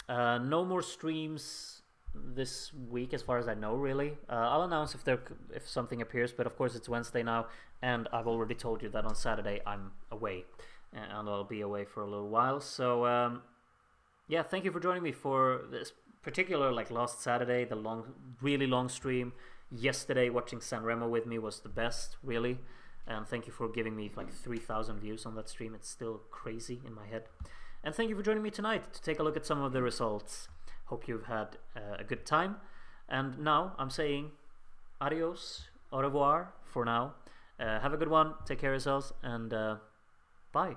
A: No more streams this week as far as I know, really. I'll announce if something appears, but of course it's Wednesday now, and I've already told you that on Saturday I'm away, and I'll be away for a little while. So yeah, thank you for joining me for this particular, like, last Saturday, the really long stream. Yesterday watching Sanremo with me was the best, really, and thank you for giving me like 3,000 views on that stream. It's still crazy in my head. And thank you for joining me tonight to take a look at some of the results. Hope you've had a good time. And now I'm saying adios, au revoir for now. Have a good one, take care of yourselves, and bye.